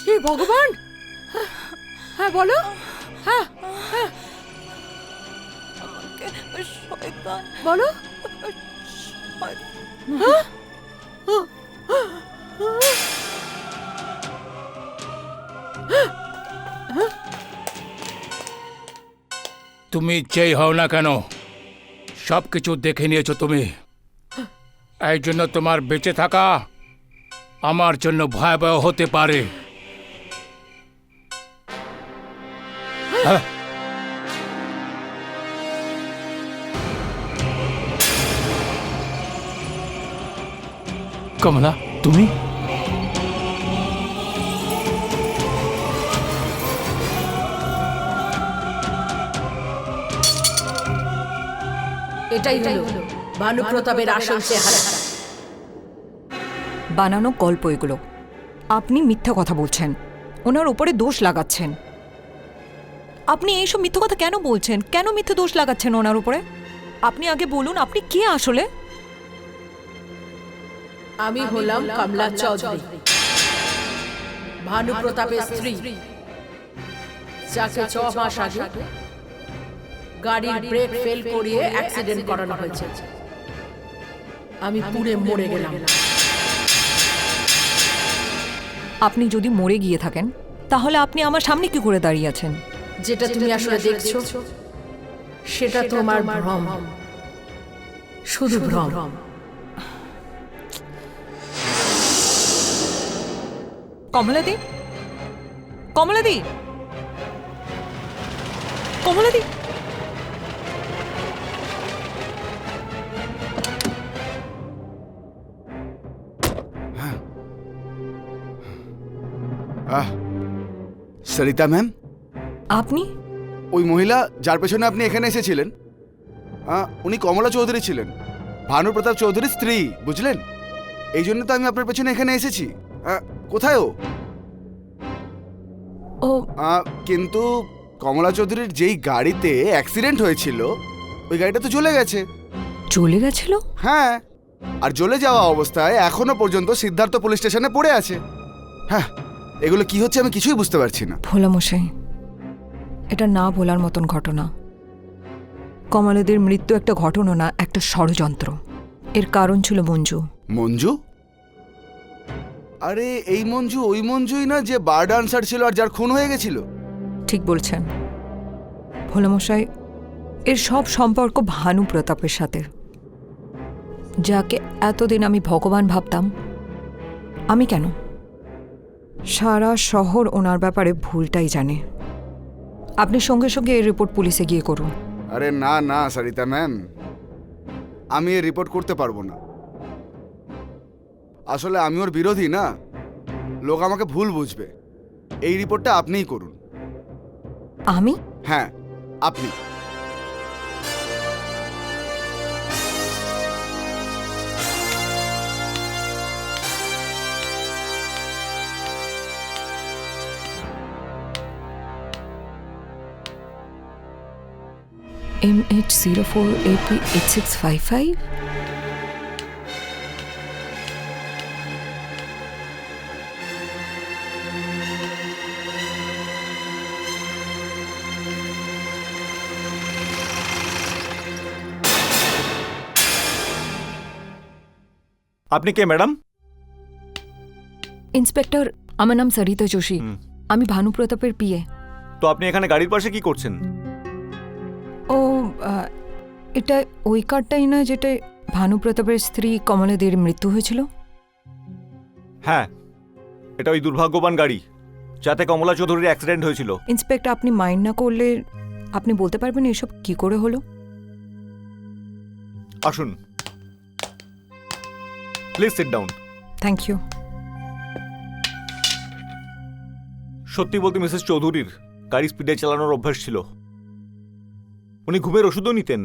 হে ভগবান! হ্যাঁ বলো। হ্যাঁ শয়তান বলো। তুমি যেই হও না কেন, সব কিছু দেখে নিয়েছো তুমি। এই জন্য তোমার বেঁচে থাকা আমার জন্য ভয়াবহ হতে পারে। হ্যাঁ। কমলা, তুমি? এটাই হলো ভানুপ্রতাপের আসল চেহারা। বানানো গল্প এগুলো। আপনি মিথ্যা কথা বলছেন, ওনার উপরে দোষ লাগাচ্ছেন। আপনি এইসব মিথ্যা কথা কেন বলছেন? কেন মিথ্যা দোষ লাগাচ্ছেন ওনার উপরে? আপনি আগে বলুন, আপনি কে আসলে? আমি হলাম কমলা চৌধুরী, ভানুপ্রতাপের স্ত্রী, যাকে 6 মাস আগে গাড়ির ব্রেক ফেল করিয়ে অ্যাক্সিডেন্ট করানো হয়েছে। আমি পুড়ে মরে গেলাম। আপনি যদি মরে গিয়ে থাকেন তাহলে আপনি আমার সামনে কি করে দাঁড়িয়ে আছেন? যেটা তুমি আসলে দেখছো সেটা তোমার ভ্রম, শুধু ভ্রম। কমলাদি, কমলাদি, কমলাদি। সরিতা ম্যাম, আপনি? ওই মহিলা যার পেছনে আপনি এখানে এসেছিলেন, উনি কমলা চৌধুরী ছিলেন, ভানুপ্রতাপ চৌধুরীর স্ত্রী, বুঝলেন? এই জন্য তো আমি আপনার পেছনে এখানে এসেছি। কোথায় ও? ও কিন্তু কমলা চৌধুরীর যেই গাড়িতে অ্যাক্সিডেন্ট হয়েছিল ওই গাড়িটা তো জ্বলে গেছে। চলে গেছিল? হ্যাঁ, আর জ্বলে যাওয়া অবস্থায় এখনো পর্যন্ত সিদ্ধার্থ পুলিশ স্টেশনে পড়ে আছে। হ্যাঁ, এগুলো কি হচ্ছে আমি কিছুই বুঝতে পারছি না। ভোলামশাই, এটা না বলার মতন ঘটনা। কমলাদির মৃত্যু একটা ঘটনা না, একটা ষড়যন্ত্র। এর কারণ ছিল মঞ্জু। মঞ্জু? আরে এই মঞ্জু ওই মঞ্জুই না যে বার ডান্সার ছিল আর যার খুন হয়ে গেছিল? ঠিক বলছেন ভোলামশাই। এর সব সম্পর্ক ভানু প্রতাপের সাথে, যাকে এতদিন আমি ভগবান ভাবতাম। আমি কেন, সারা শহর ওনার ব্যাপারে ভুলটাই জানে। আপনি সঙ্গে সঙ্গে এই রিপোর্ট পুলিশে গিয়ে করুন। আরে না না সরিতা ম্যাম, আমি এই রিপোর্ট করতে পারবো না। আসলে আমি ওর বিরোধী না, লোক আমাকে ভুল বুঝবে। এই রিপোর্টটা আপনিই করুন। আমি? হ্যাঁ, আপনি। MH04AP8655। আপনি কে ম্যাডাম? ইন্সপেক্টর, আমার নাম সরিতা যোশী। আমি ভানু প্রতাপের পিএ। তো আপনি এখানে গাড়ির পাশে কি করছেন? ও এটা ওই কারটাই না যেটা ভানু প্রতাপের স্ত্রী কমলাদির মৃত্যু হয়েছিল? হ্যাঁ, এটা ওই দুর্ভাগ্যবান গাড়ি যাতে কমলা চৌধুরীর অ্যাক্সিডেন্ট হয়েছিল। ইন্সপেক্টর, আপনি মাইন্ড না করলে আপনি বলতে পারবেন এসব কি করে হলো? আসুন, please sit down. Thank you. সত্যি বলতে মিসেস চৌধুরীর গাড়ি স্পিডে চালানোর অভ্যাস ছিল। উনি ঘুমের ওষুধও নিতেন।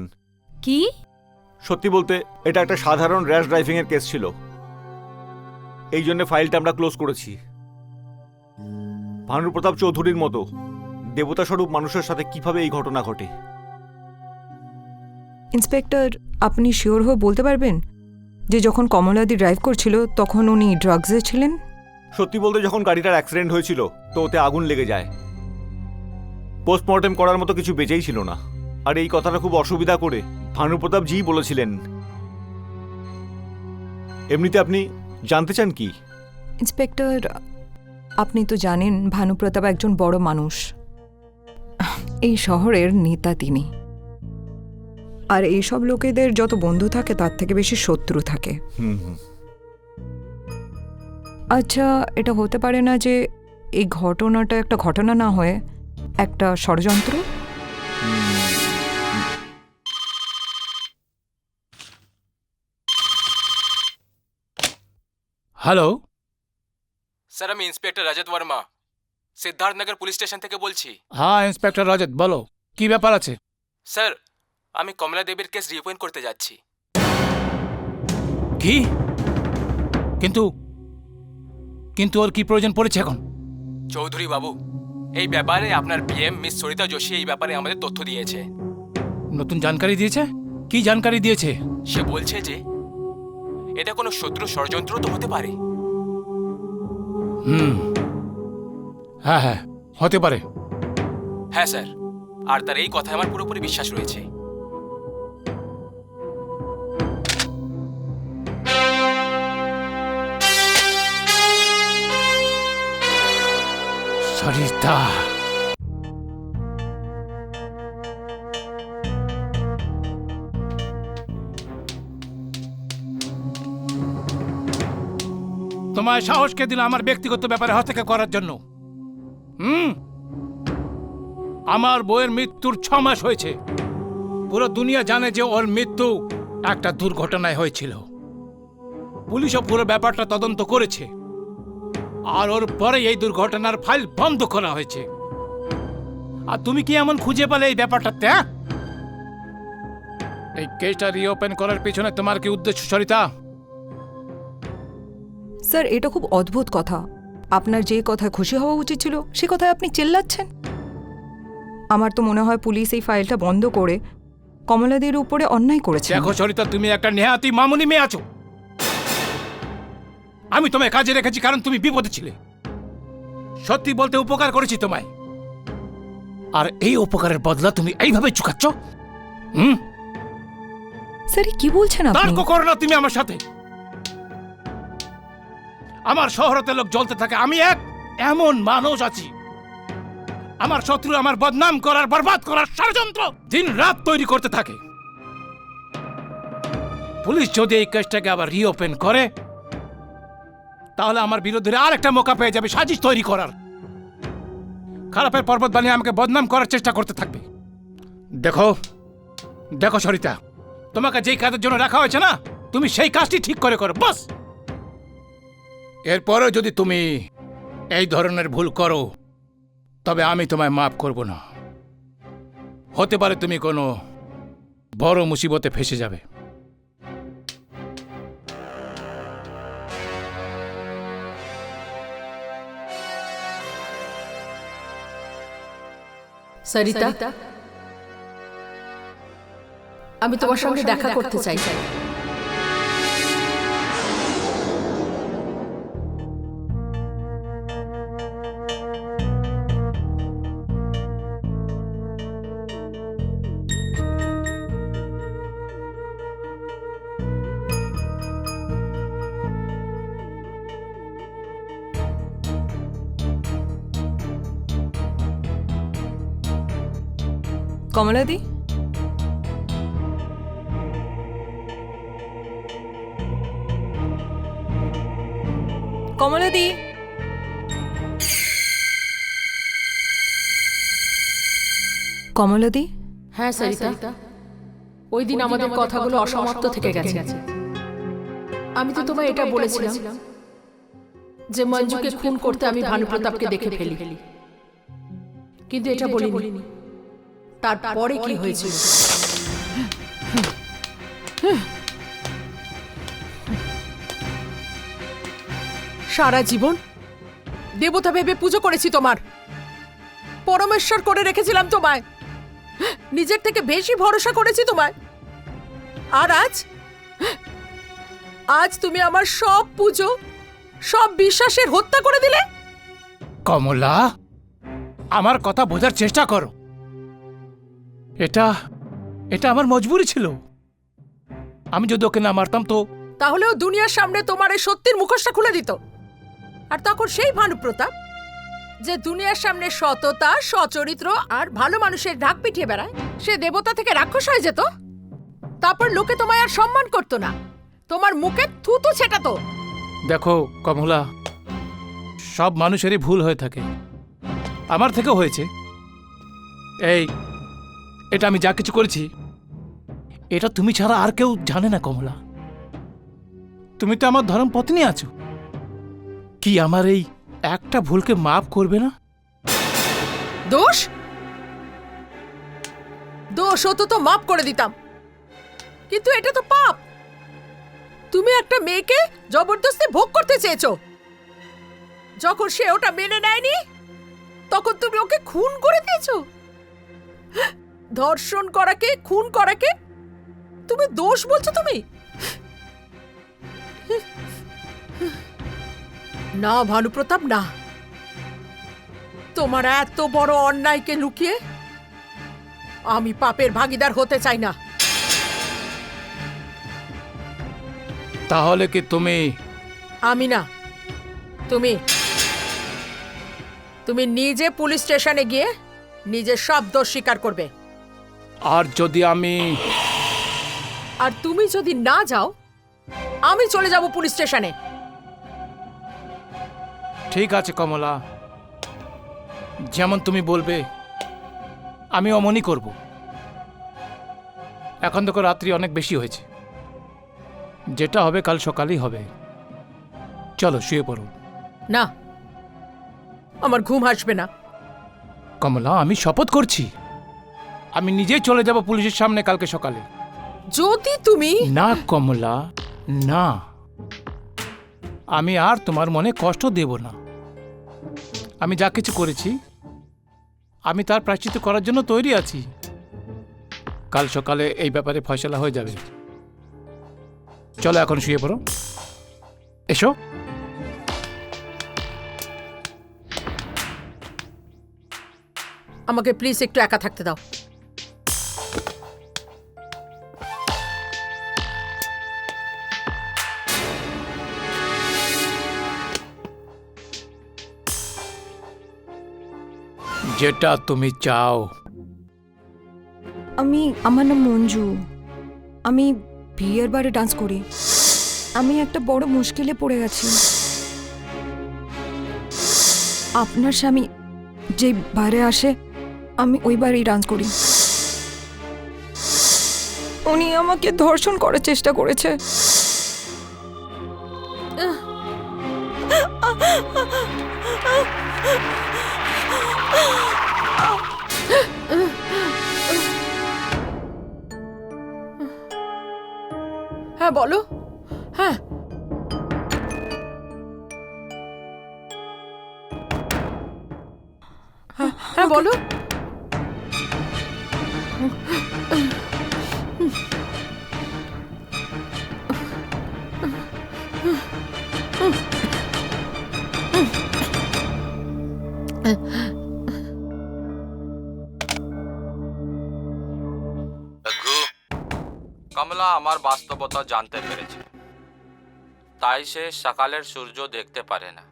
কি? সত্যি বলতে এটা একটা সাধারণ র্যাশ ড্রাইভিং এর কেস ছিল। এই জন্য ফাইলটা আমরা ক্লোজ করেছি। ভানুপ্রতাপ চৌধুরীর মতো দেবতা স্বরূপ মানুষের সাথে কিভাবে এই ঘটনা ঘটে? ইন্সপেক্টর, আপনি শিওর হয়ে বলতে পারবেন যে যখন কমলাদি ড্রাইভ করছিল তখন উনি ড্রাগসে ছিলেন? সত্যি বলতে যখন গাড়িটার অ্যাক্সিডেন্ট হয়েছিল তো ওতে আগুন লেগে যায়। পোস্টমর্টেম করার মতো কিছু বেঁচেই ছিল না। আর এই কথাটা খুব অসুবিধা করে ভানুপ্রতাপ জি বলেছিলেন। এমনিতে আপনি জানতে চান কি? ইন্সপেক্টর, আপনি তো জানেন ভানুপ্রতাপ একজন বড় মানুষ। এই শহরের নেতা তিনি। আর এইসব লোকেদের যত বন্ধু থাকে তার থেকে বেশি শত্রু থাকে। আচ্ছা, এটা হতে পারে না যে এই ঘটনাটা একটা ঘটনা না হয়ে একটা ষড়যন্ত্র? হ্যালো, স্যার আমি ইন্সপেক্টর রজত বর্মা সিদ্ধার্থনগর পুলিশ স্টেশন থেকে বলছি। হ্যাঁ ইন্সপেক্টর রজত, বলো কি ব্যাপার আছে? স্যার আমি কমলা দেবীর কেস রিওপেন করতে যাচ্ছি। কি? কিন্তু কিন্তু ওর কি প্রয়োজন পড়েছে এখন? চৌধুরী বাবু, এই ব্যাপারে আপনার পিএম মিস সরিতা যোশী এই ব্যাপারে আমাদের তথ্য দিয়েছে। নতুন জানকারি দিয়েছে? কি জানকারি দিয়েছে? সে বলছে যে এটা কোনো শত্রু ষড়যন্ত্র তো হতে পারে। হ্যাঁ হ্যাঁ, হতে পারে। হ্যাঁ স্যার, আর তার এই কথায় আমার পুরোপুরি বিশ্বাস রয়েছে। সরিতা, তোমায় সাহস কে দিল আমার ব্যক্তিগত ব্যাপারে হস্তক্ষেপ করার জন্য? আমার বউয়ের মৃত্যুর 6 মাস হয়েছে। পুরো দুনিয়া জানে যে ওর মৃত্যু একটা দুর্ঘটনায় হয়েছিল। পুলিশও পুরো ব্যাপারটা তদন্ত করেছে, আর ওর পরে এই দুর্ঘটনার ফাইল বন্ধ করা হয়েছে। আর তুমি কি এমন খুঁজে পেলে এই ব্যাপারটাতে? এই কেসটা রিওপেন করার পিছনে তোমার কি উদ্দেশ্য সরিতা? স্যার, এটা খুব অদ্ভুত কথা। আপনার যে কথায় খুশি হওয়া উচিত ছিল সে কথায় আপনি চেল্লাচ্ছেন। আমার তো মনে হয় পুলিশ এই ফাইলটা বন্ধ করে কমলাদের উপরে অন্যায় করেছে। দেখো সরিতা, তুমি একটা নেহাতি মামুনি মেয়ে আছো। আমি তোমায় কাজে রেখেছি কারণ তুমি বিপদে ছিলে। সত্যি বলতে উপকার করেছি তোমায়, আর এই উপকারের বদলা তুমি এইভাবে চুকাচ্ছ। স্যার, কি বলছেন আপনি? তর্ক করো না তুমি আমার সাথে। আমার শহরতে লোক জ্বলতে থাকে, আমি এক এমন মানুষ আছি। আমার শত্রু আমার বদনাম করার, বরবাদ করার ষড়যন্ত্র দিন রাত তৈরি করতে থাকে। পুলিশ যদি এই কেসটাকে আবার রিওপেন করে তাহলে আমার বিরুদ্ধে আর একটা মৌকা পেয়ে যাবে সাজিশ তৈরি করার। খারাপের পর্বত বানিয়ে আমাকে বদনাম করার চেষ্টা করতে থাকবে। দেখো দেখো সরিতা, তোমাকে যেই কাজের জন্য রাখা হয়েছে না, তুমি সেই কাজটি ঠিক করে করো, বাস। এরপরেও যদি তুমি এই ধরনের ভুল করো তবে আমি তোমায় মাফ করব না। হতে পারে তুমি কোনো বড় মুসিবতে ফেসে যাবে। সরিতা, আমি তোমার সঙ্গে দেখা করতে চাই। কমলাদি, কমলাদি, কমলাদি। হ্যাঁ সরিতা, ওই দিন আমাদের কথাগুলো অসমাপ্ত থেকে গেছে। আমি তো তোমায় এটা বলেছিলাম যে মঞ্জুকে খুন করতে আমি ভানুপ্রতাপকে দেখে ফেলি, কিন্তু এটা বলিনি তারপরে কি হয়েছিল। সারা জীবন দেবতা ভেবে পুজো করেছি, তোমার পরমেশ্বর করে রেখেছিলাম তোমায়, নিজের থেকে বেশি ভরসা করেছি তোমায়। আর আজ তুমি আমার সব পুজো, সব বিশ্বাসের হত্যা করে দিলে। কমলা, আমার কথা বোঝার চেষ্টা করো। এটা এটা আমার মজবুরি ছিল। আমি যদি ওকে না মারতাম তো তাহলেও দুনিয়ার সামনে তোমার এই সত্যির মুখোশটা খুলে দিত। আর তখন সেই ভানুপ্রতাপ যে দুনিয়ার সামনে সততা, সচরিত্র আর ভালো মানুষের ঢাক পিটিয়ে বেড়ায়, সে দেবতা থেকে রাক্ষস হয়ে যেত। তারপর লোকে তোমায় আর সম্মান করতো না, তোমার মুখে থুতু ছেটাতো। দেখো কমলা, সব মানুষেরই ভুল হয়ে থাকে, আমার থেকেও হয়েছে। এটা আমি যা কিছু করেছি, এটা তুমি ছাড়া আর কেউ জানে না কমলা। তুমি তো আমার ধর্মপত্নী আছো, কি আমার এই একটা ভুলকে মাফ করবে না? দোষ দোষ হতো তো মাফ করে দিতাম, কিন্তু এটা তো পাপ। তুমি একটা মেয়েকে জবরদস্তি ভোগ করতে চেয়েছো, যখন সে ওটা মেনে নেয়নি তখন তুমি ওকে খুন করে দিয়েছো। ধর্ষণ করাকে, খুন করাকে তুমি দোষ বলছো? তুমি না ভানুপ্রতাপ, না। তোমার এত বড় অন্যায়কে লুকিয়ে আমি পাপের ভাগীদার হতে চাই না। তাহলে কি তুমি? আমি না, তুমি তুমি নিজে পুলিশ স্টেশনে গিয়ে নিজের সব দোষ স্বীকার করবে। আর যদি আমি? আর তুমি যদি না যাও, আমি চলে যাব পুলিশ স্টেশনে। ঠিক আছে কমলা, যেমন তুমি বলবে আমি অমনই করব। এখন দেখো রাত্রি অনেক বেশি হয়েছে, যেটা হবে কাল সকালেই হবে। চলো শুয়ে পড়ো। না, আমার ঘুম আসবে না। কমলা, আমি শপথ করছি, আমি নিজেই চলে যাব পুলিশের সামনে কালকে সকালে। যদি তুমি না কমলা, না, আমি আর তোমার মনে কষ্ট দেব না। আমি যা কিছু করেছি আমি তার প্রায়শ্চিত্ত করার জন্য তৈরি আছি। কাল সকালে এই ব্যাপারে ফয়সালা হয়ে যাবে। চলো এখন শুয়ে পড়ো, এসো। আমাকে প্লিজ একটু একা থাকতে দাও। যেটা তুমি চাও। আমার নাম মঞ্জু, আমি বিয়ের বারে ডান্স করি। আমি একটা বড় মুশকিলে পড়ে গেছি। আপনার স্বামী যে বারে আসে আমি ওই বারেই ডান্স করি। উনি আমাকে ধর্ষণ করার চেষ্টা করেছে। হ্যাঁ বলো। হ্যাঁ, হ্যাঁ বলো। কমলা আমার বাস্তবতা জানতে পেরেছে, তাই সে সকালের সূর্য দেখতে পারে না।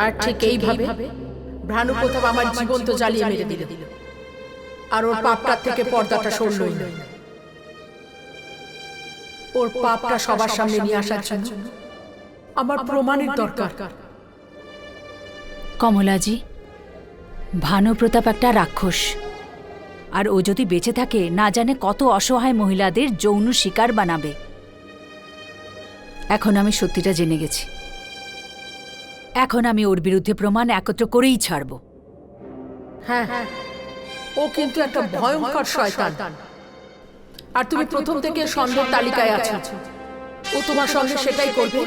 আর ঠিক এইভাবে ভ্রানু প্রতাপ আমার জীবন্ত জ্বালিয়ে মেরে দিল, আর ওর পাপটার থেকে পর্দাটা সরলই না। ওর পাপটা সবার সামনে নিয়ে আসার জন্য আমার প্রমাণের দরকার। কমলাজি, ভানুপ্রতাপ একটা রাক্ষস, আর ও যদি বেঁচে থাকে না জানে কত অসহায় মহিলাদের যৌন শিকার বানাবে। এখন আমি সত্যিটা জেনে গেছি। এখন আমি ওর বিরুদ্ধে প্রমাণ একত্র করেই ছাড়ব। হ্যাঁ, ও কিন্তু একটা ভয়ঙ্কর শয়তান, আর তুমি প্রথম থেকে সন্দেহ তালিকায় আছো। ও তোমার সঙ্গে সেটাই করবে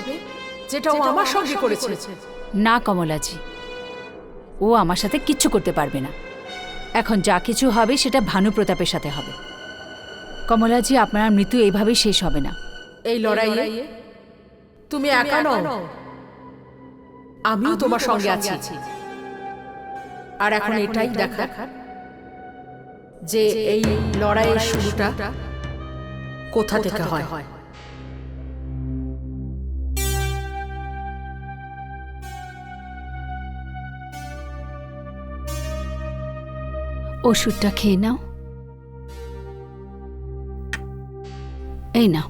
যেটা ও আমার সঙ্গে করেছে। না কমলাজি, ও আমার সাথে কিচ্ছু করতে পারবে না। এখন যা কিছু হবে সেটা ভানুপ্রতাপের সাথে হবে। কমলাজি, আপনার মৃত্যু এইভাবেই শেষ হবে না। এই লড়াইয়ে তুমি একা নও, আমিও তোমার সঙ্গে আছি। আর এখন এটাই দেখার যে এই লড়াইয়ের শুরুটা কোথা থেকে হয়। ওষুধটা খেয়ে নাও। এই নাও।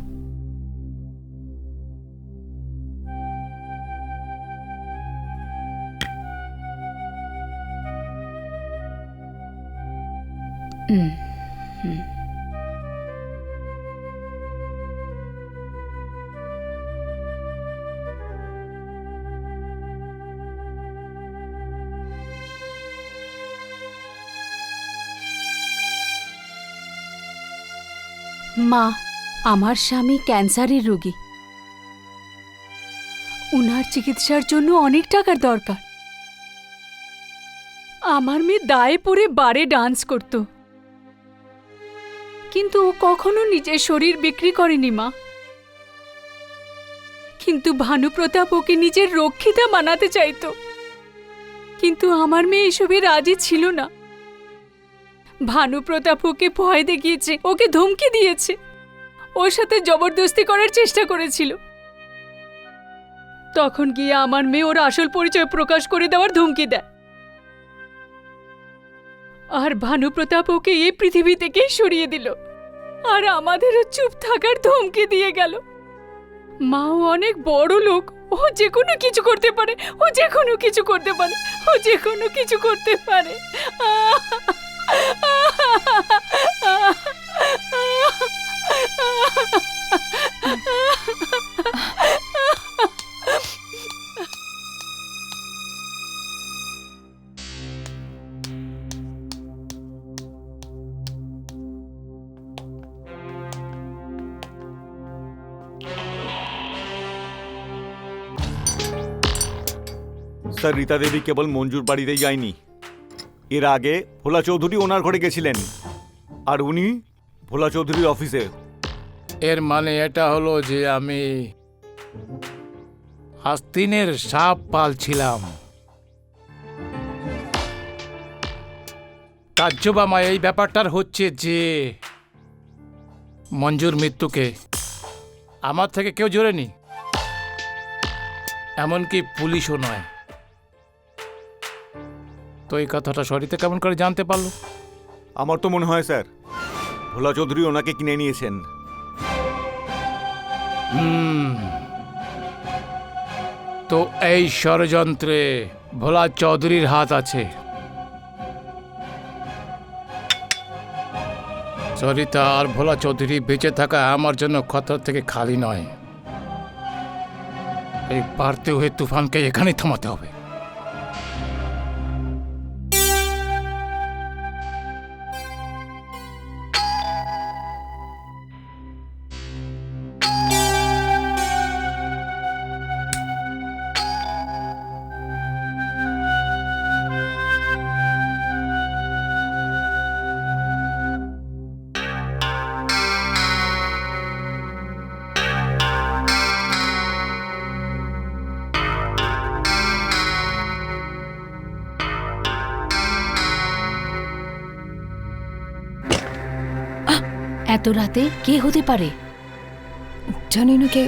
মা, আমার স্বামী ক্যান্সারের রোগী। উনার চিকিৎসার জন্য অনেক টাকার দরকার। আমার মেয়ে দায়ে পড়ে বারে ডান্স করত, কিন্তু ও কখনো নিজের শরীর বিক্রি করেনি মা। কিন্তু ভানুপ্রতাপ ওকে নিজের রক্ষিতা বানাতে চাইতো, কিন্তু আমার মেয়ে এসবে রাজি ছিল না। ভানুপ্রতাপ ওকে ভয় দেখিয়েছে, ওকে ধমকি দিয়েছে, ওর সাথে জবরদস্তি করার চেষ্টা করেছিল। তখন গিয়ে আমার মেয়ে ওর আসল পরিচয় প্রকাশ করে দেওয়ার ধমকি দেয়, আর ভানুপ্রতাপ ওকে এই পৃথিবী থেকেই সরিয়ে দিল, আর আমাদেরও চুপ থাকার ধমকি দিয়ে গেল। মা, ও অনেক বড় লোক, ও যে কোনো কিছু করতে পারে, ও যে কোনো কিছু করতে পারে, ও যে কোনো কিছু করতে পারে। স্যার, রীতা দেবী কেবল মঞ্জুর বাড়িতেই যায়নি, এর আগে ভোলা চৌধুরী ওনার ঘরে গেছিলেন, আর উনি ভোলা চৌধুরীর অফিসে। এর মানে এটা হলো যে আমি আস্তিনের সাপ পালছিলাম। তাজ্জবামা এই ব্যাপারটার হচ্ছে যে মঞ্জুর মৃত্যুকে আমার থেকে কেউ জোরেনি, এমনকি পুলিশও নয়। তো এই কথাটা সরিতে কেমন করে জানতে পারলো? আমার তো মনে হয় স্যার ভোলা চৌধুরী ওনাকে কিনে নিয়েছেন। তো এই ষড়যন্ত্রে ভোলা চৌধুরীর হাত আছে। সরিতা আর ভোলা চৌধুরী বেঁচে থাকা আমার জন্য খতর থেকে খালি নয়। এই বাড়তে হয়ে তুফানকে এখানেই থামাতে হবে। এত রাতে কে হতে পারে? জানি না কে।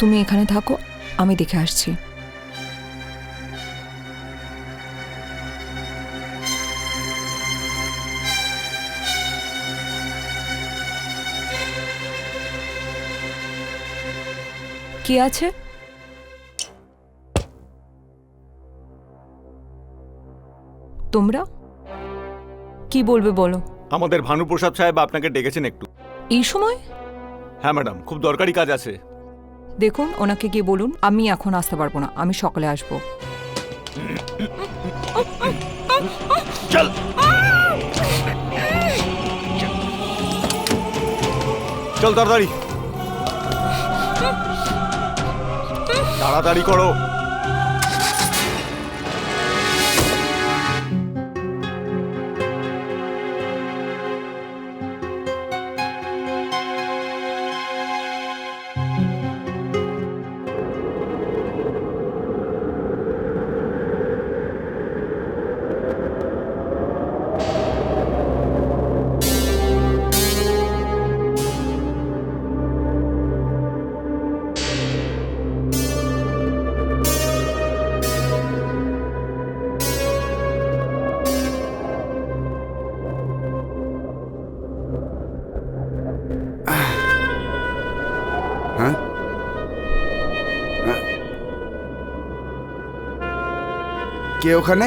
তুমি এখানে থাকো, আমি দেখে আসছি। কি আছে? তোমরা কি বলবে বলো। আমাদের ভানুপ্রসাদ সাহেব আপনাকে ডেকেছেন একটু। এই সময়? হ্যাঁ ম্যাডাম, খুব দরকারি কাজ আছে। দেখুন, ওনাকে গিয়ে বলুন আমি এখন আসতে পারবো না, আমি সকালে আসবো। চল চল তাড়াতাড়ি তাড়াতাড়ি করো। হ্যাঁ? কে ওখানে?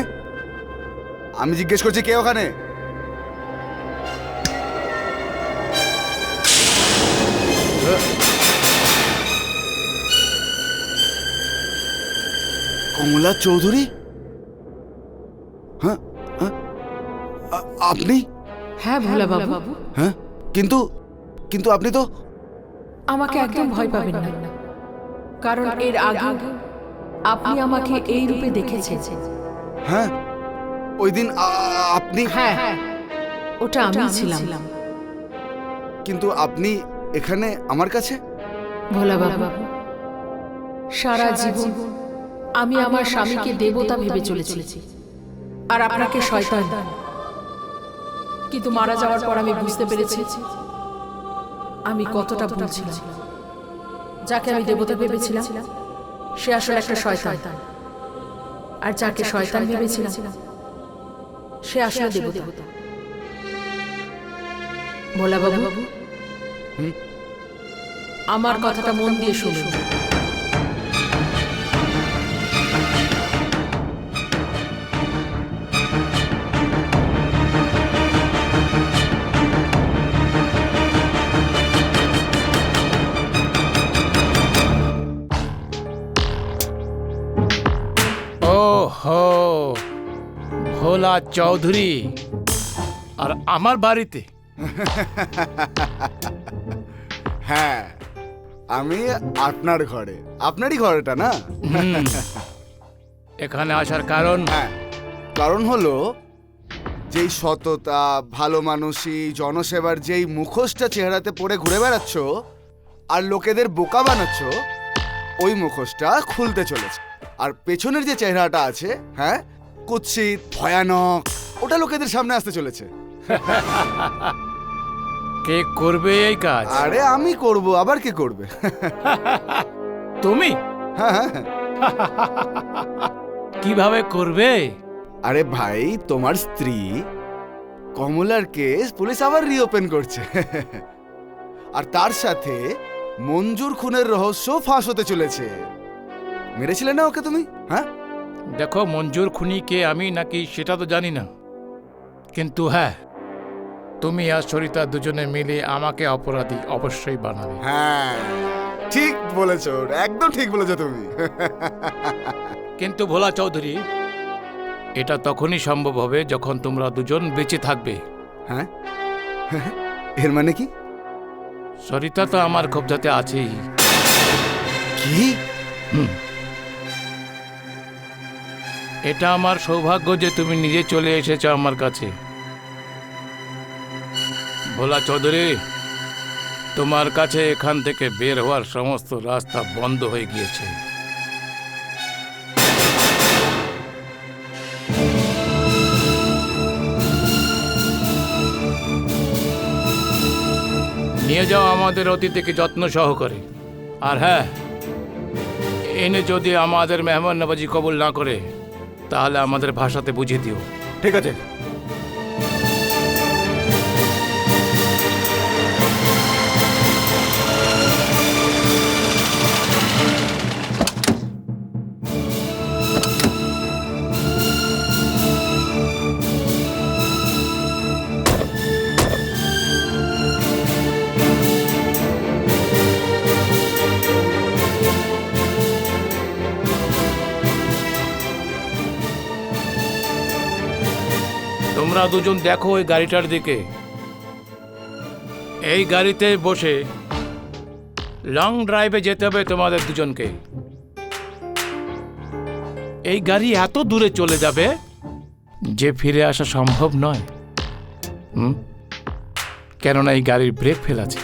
আমি জিজ্ঞেস করছি কে ওখানে? কমলা চৌধুরী? হ্যাঁ হ্যাঁ? আপনি? হ্যাঁ ভোলা বাবু, হ্যাঁ, কিন্তু কিন্তু আপনি তো আমাকে একদম ভয় পাবেন না, কারণ এর আগে আপনি আমাকে এই রূপে দেখেছেন। হ্যাঁ, ওই দিন আপনি হ্যাঁ, ওটা আমি ছিলাম। কিন্তু আপনি এখানে আমার কাছে? ভোলা বাবু, সারা জীবন আমি আমার স্বামীকে দেবতা ভেবে চলেছি আর আপনাকে শয়তান। কিন্তু মারা যাওয়ার পর আমি বুঝতে পেরেছি আমি কতটা ভুল ছিলাম। যাকে আমি দেবতা ভেবেছিলাম সে আসলে একটা শয়তান, আর যাকে শয়তান ভেবেছিলাম সে আসলে দেবতা। ভোলা বাবু, আমার কথাটা মন দিয়ে শুনুন। ওহো, ভোলা চৌধুরী আর আমার বাড়িতে? হ্যাঁ, আমি আপনার ঘরে। আপনারই ঘরটা না? এখানে আসার কারণ? হ্যাঁ, কারণ হলো যেই সততা, ভালো মানুষই, জনসেবার যেই মুখোশটা চেহারাতে পরে ঘুরে বেড়াচ্ছ আর লোকেদের বোকা বানাচ্ছ, ওই মুখোশটা খুলতে চলেছে। আর পেছনের যে চেহারাটা আছে, হ্যাঁ, কুৎসিত, ভয়ানক, ওটা লোকেদের সামনে আসতে চলেছে। কে করবে এই কাজ? আরে আমি করব, আবার কে করবে? তুমি? হ্যাঁ হ্যাঁ। কিভাবে করবে? আরে ভাই, তোমার স্ত্রী কমলার কেস পুলিশ আবার রিওপেন করছে, আর তার সাথে মঞ্জুর খুনের রহস্য ফাঁস হতে চলেছে। মেরেছিলে না ওকে তুমি? হ্যাঁ, দেখো, মঞ্জুর খুনি কে, আমি নাকি সেটা তো জানি না, কিন্তু হ্যাঁ, তুমি আর সরিতা দুজনে মিলে আমাকে অপরাধী অবশ্যই বানাবে। হ্যাঁ, ঠিক বলেছো, একদম ঠিক বলেছো তুমি। কিন্তু ভোলা চৌধুরী, এটা তখনই সম্ভব হবে যখন তোমরা দুজন বেঁচে থাকবে। হ্যাঁ, এর মানে কি? সরিতা তো আমার কবজাতে আছেই। কি? এটা আমার সৌভাগ্য যে তুমি নিজে চলে এসেছো আমার কাছে। ভোলা চৌধুরী, তোমার কাছে এখান থেকে বের হওয়ার সমস্ত রাস্তা বন্ধ হয়ে গিয়েছে। নিয়ে যাও আমাদের অতিথিকে যত্ন সহকারে। আর হ্যাঁ, এনে যদি আমাদের মেহমান নবাজি কবুল না করে তাহলে আমাদের ভাষাতে বুঝিয়ে দিও। ঠিক আছে। তোমরা দুজন দেখো ওই গাড়িটার দিকে। এই গাড়িতে বসে লং ড্রাইভে যেতে হবে তোমাদের দুজনকে। এই গাড়ি এত দূরে চলে যাবে যে ফিরে আসা সম্ভব নয়। কেননা এই গাড়ির ব্রেক ফেল আছে,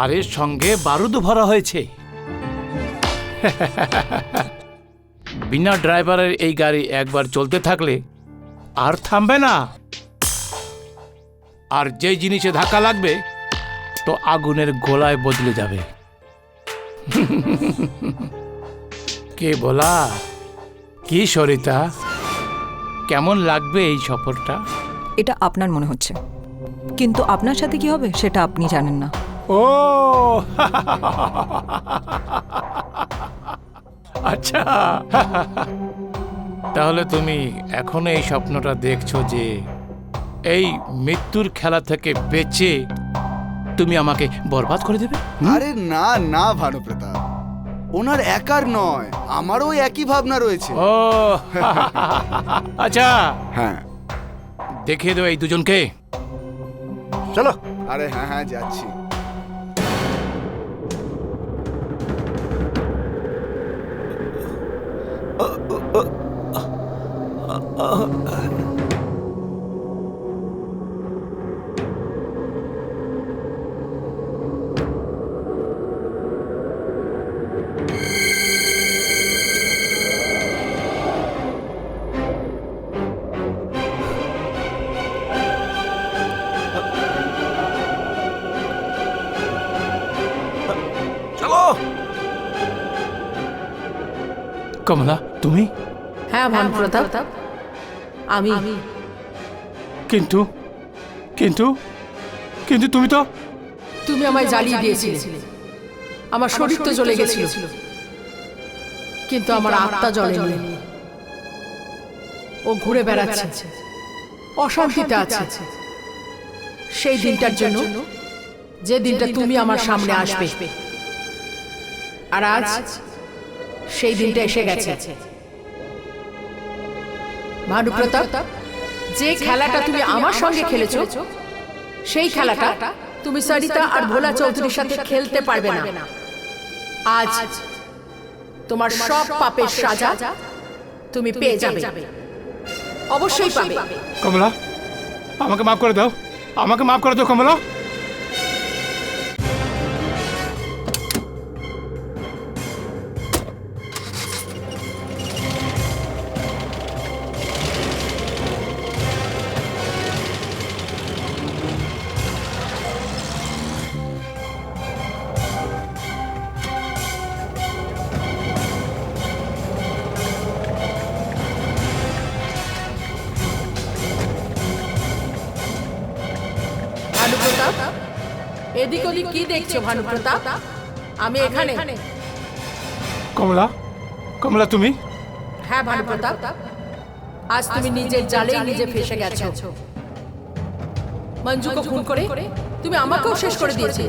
আর এর সঙ্গে বারুদও ভরা হয়েছে। বিনা ড্রাইভারের এই গাড়ি একবার চলতে থাকলে আর থামবে না। আর যে জিনিসে ধাক্কা লাগবে তো আগুনের গোলায় বদলে যাবে। কে বলা? কি সরিতা, কেমন লাগবে এই সফরটা? এটা আপনার মনে হচ্ছে, কিন্তু আপনার সাথে কি হবে সেটা আপনি জানেন না। ও আচ্ছা, তাহলে তুমি এখনো এই স্বপ্নটা দেখছো যে এই মৃত্যুর খেলা থেকে বেঁচে তুমি আমাকে বরবাদ করে দেবে? আরে না না ভানুপ্রতাপ, ওনার একার নয়, আমারও একই ভাবনা রয়েছে। ও আচ্ছা, হ্যাঁ দেখিয়ে দেবো এই দুজনকে। চলো। আরে হ্যাঁ হ্যাঁ যাচ্ছি। কমলা, তুমি? হ্যাঁ ভানুপ্রতাপ, আমি। কিন্তু কিন্তু কিন্তু তুমি তো তুমি আমায় জ্বালিয়ে দিয়েছিলে, আমার শরীর তো জ্বলে গেছিল, কিন্তু আমার আত্মা জ্বলেনি। ও ঘুরে বেড়াচ্ছে, অশান্তিতে আছে। সেই দিনটার জন্য, যে দিনটা তুমি আমার সামনে আসবে। আর আজ সেই দিনটা এসে গেছে। ভানুপ্রতাপ, যে খেলাটা তুমি আমার সঙ্গে খেলেছো, সেই খেলাটা তুমি সরিতা আর ভোলা চৌধুরীর সাথে খেলতে পারবে না। আজ তোমার সব পাপের সাজা তুমি পেয়ে যাবে, অবশ্যই পাবে। কমলা, আমাকে মাফ করে দাও, আমাকে মাফ করে দাও কমলা। ভানুপ্রতাপ, এদিক ওদিক কি দেখছো ভানুপ্রতাপ? আমি এখানে। কমলা, কমলা তুমি? হ্যাঁ ভানুপ্রতাপ, আজ তুমি নিজের জালেই নিজে ফেসে গেছো। মঞ্জুকে খুন করে তুমি আমাকেও শেষ করে দিয়েছে।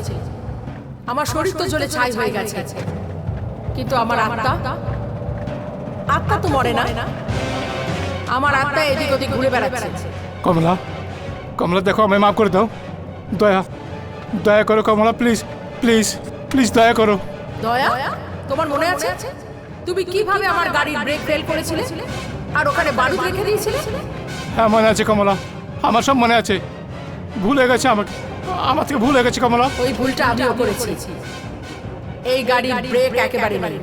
আমার শরীর তো জ্বলে ছাই হয়ে গেছে, কিন্তু আমার আত্মা তো মরে না। আমার আত্মা এদিক ওদিক ঘুরে বেড়াচ্ছে। কমলা, কমলা দেখো, আমায় মাফ করে দাও। দয়া দয়া করো কমলা, প্লিজ প্লিজ প্লিজ দয়া করো। দয়া? তোমার মনে আছে তুমি কিভাবে আমার গাড়ির ব্রেক ফেল করেছিলে আর ওখানে বারুদ রেখে দিয়েছিলে? হ্যাঁ মনে আছে কমলা, আমার সব মনে আছে। ভুলে গেছে আমাকে, আমার থেকে ভুলে গেছে কমলা। ওই ভুলটা আমিও করেছি। এই গাড়ির ব্রেক একেবারে নেই,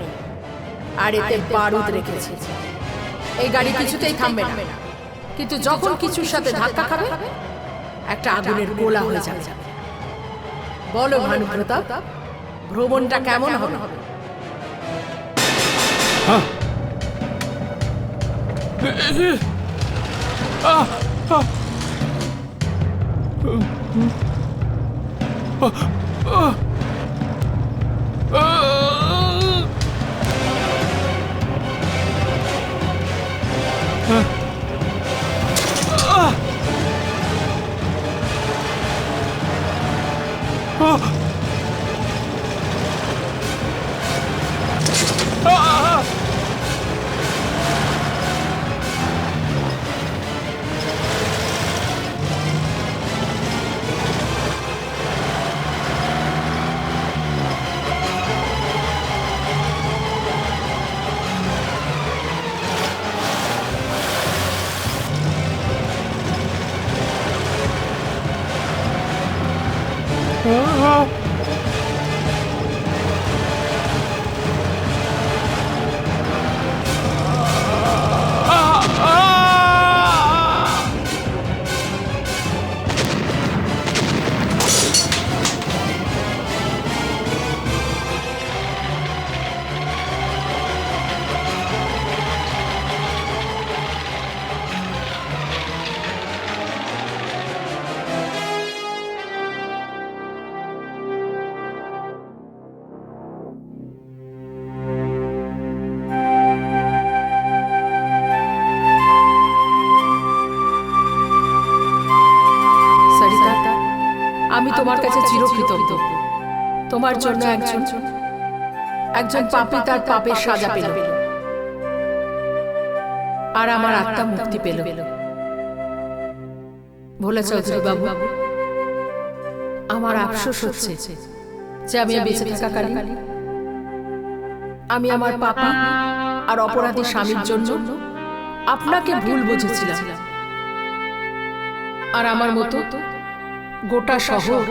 আর এতে বারুদ রেখেছি। এই গাড়ি কিছুতেই থামবে না, কিন্তু যখন কিছুর সাথে ধাক্কা খাবে একটা আগুনের গোলা হয়ে যাবে। বলো ভানুপ্রতাপ, ভ্রমণটা কেমন হবে? সরিতা, আমি তোমার কাছে চিরকৃতজ্ঞ। তোমার জন্য একজন পাপী তার পাপের সাজা পেল, আর আমার আত্মা মুক্তি পেল। ভোলা চৌধুরী বাবু, আমার আফসোস হচ্ছে যে আমি বেঁচে থাকাকালীন আমি আমার পাপী আর অপরাধী স্বামীর জন্য আপনাকে ভুল বুঝেছিলাম, আর আমার মতো গোটা শহর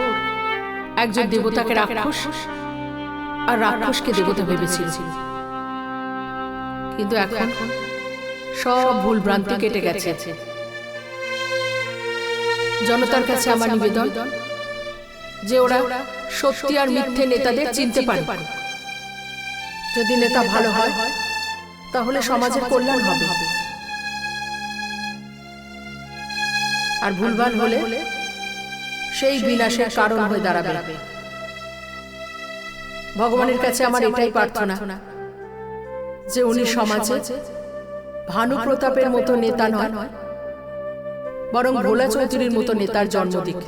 একজন দেবতাকে রাক্ষস আর রাক্ষসকে দেবতা ভেবেছিল। কিন্তু এখন সব ভুল ভ্রান্তি কেটে গেছে। জনতার কাছে আমার নিবেদন যে ওরা সত্যি আর মিথ্যে নেতাদের চিনতে পারে। যদি নেতা ভালো হয় তাহলে সমাজের কল্যাণ হবে, আর ভুলভাল হলে সেই বিনাশের কারণ হয়ে দাঁড়াবে। ভগবানের কাছে আমার এটাই প্রার্থনা যে উনি সমাজে ভানুপ্রতাপের মতো নেতা নয়, বরং ভোলা চৌধুরীর মতো নেতার জন্ম দিক।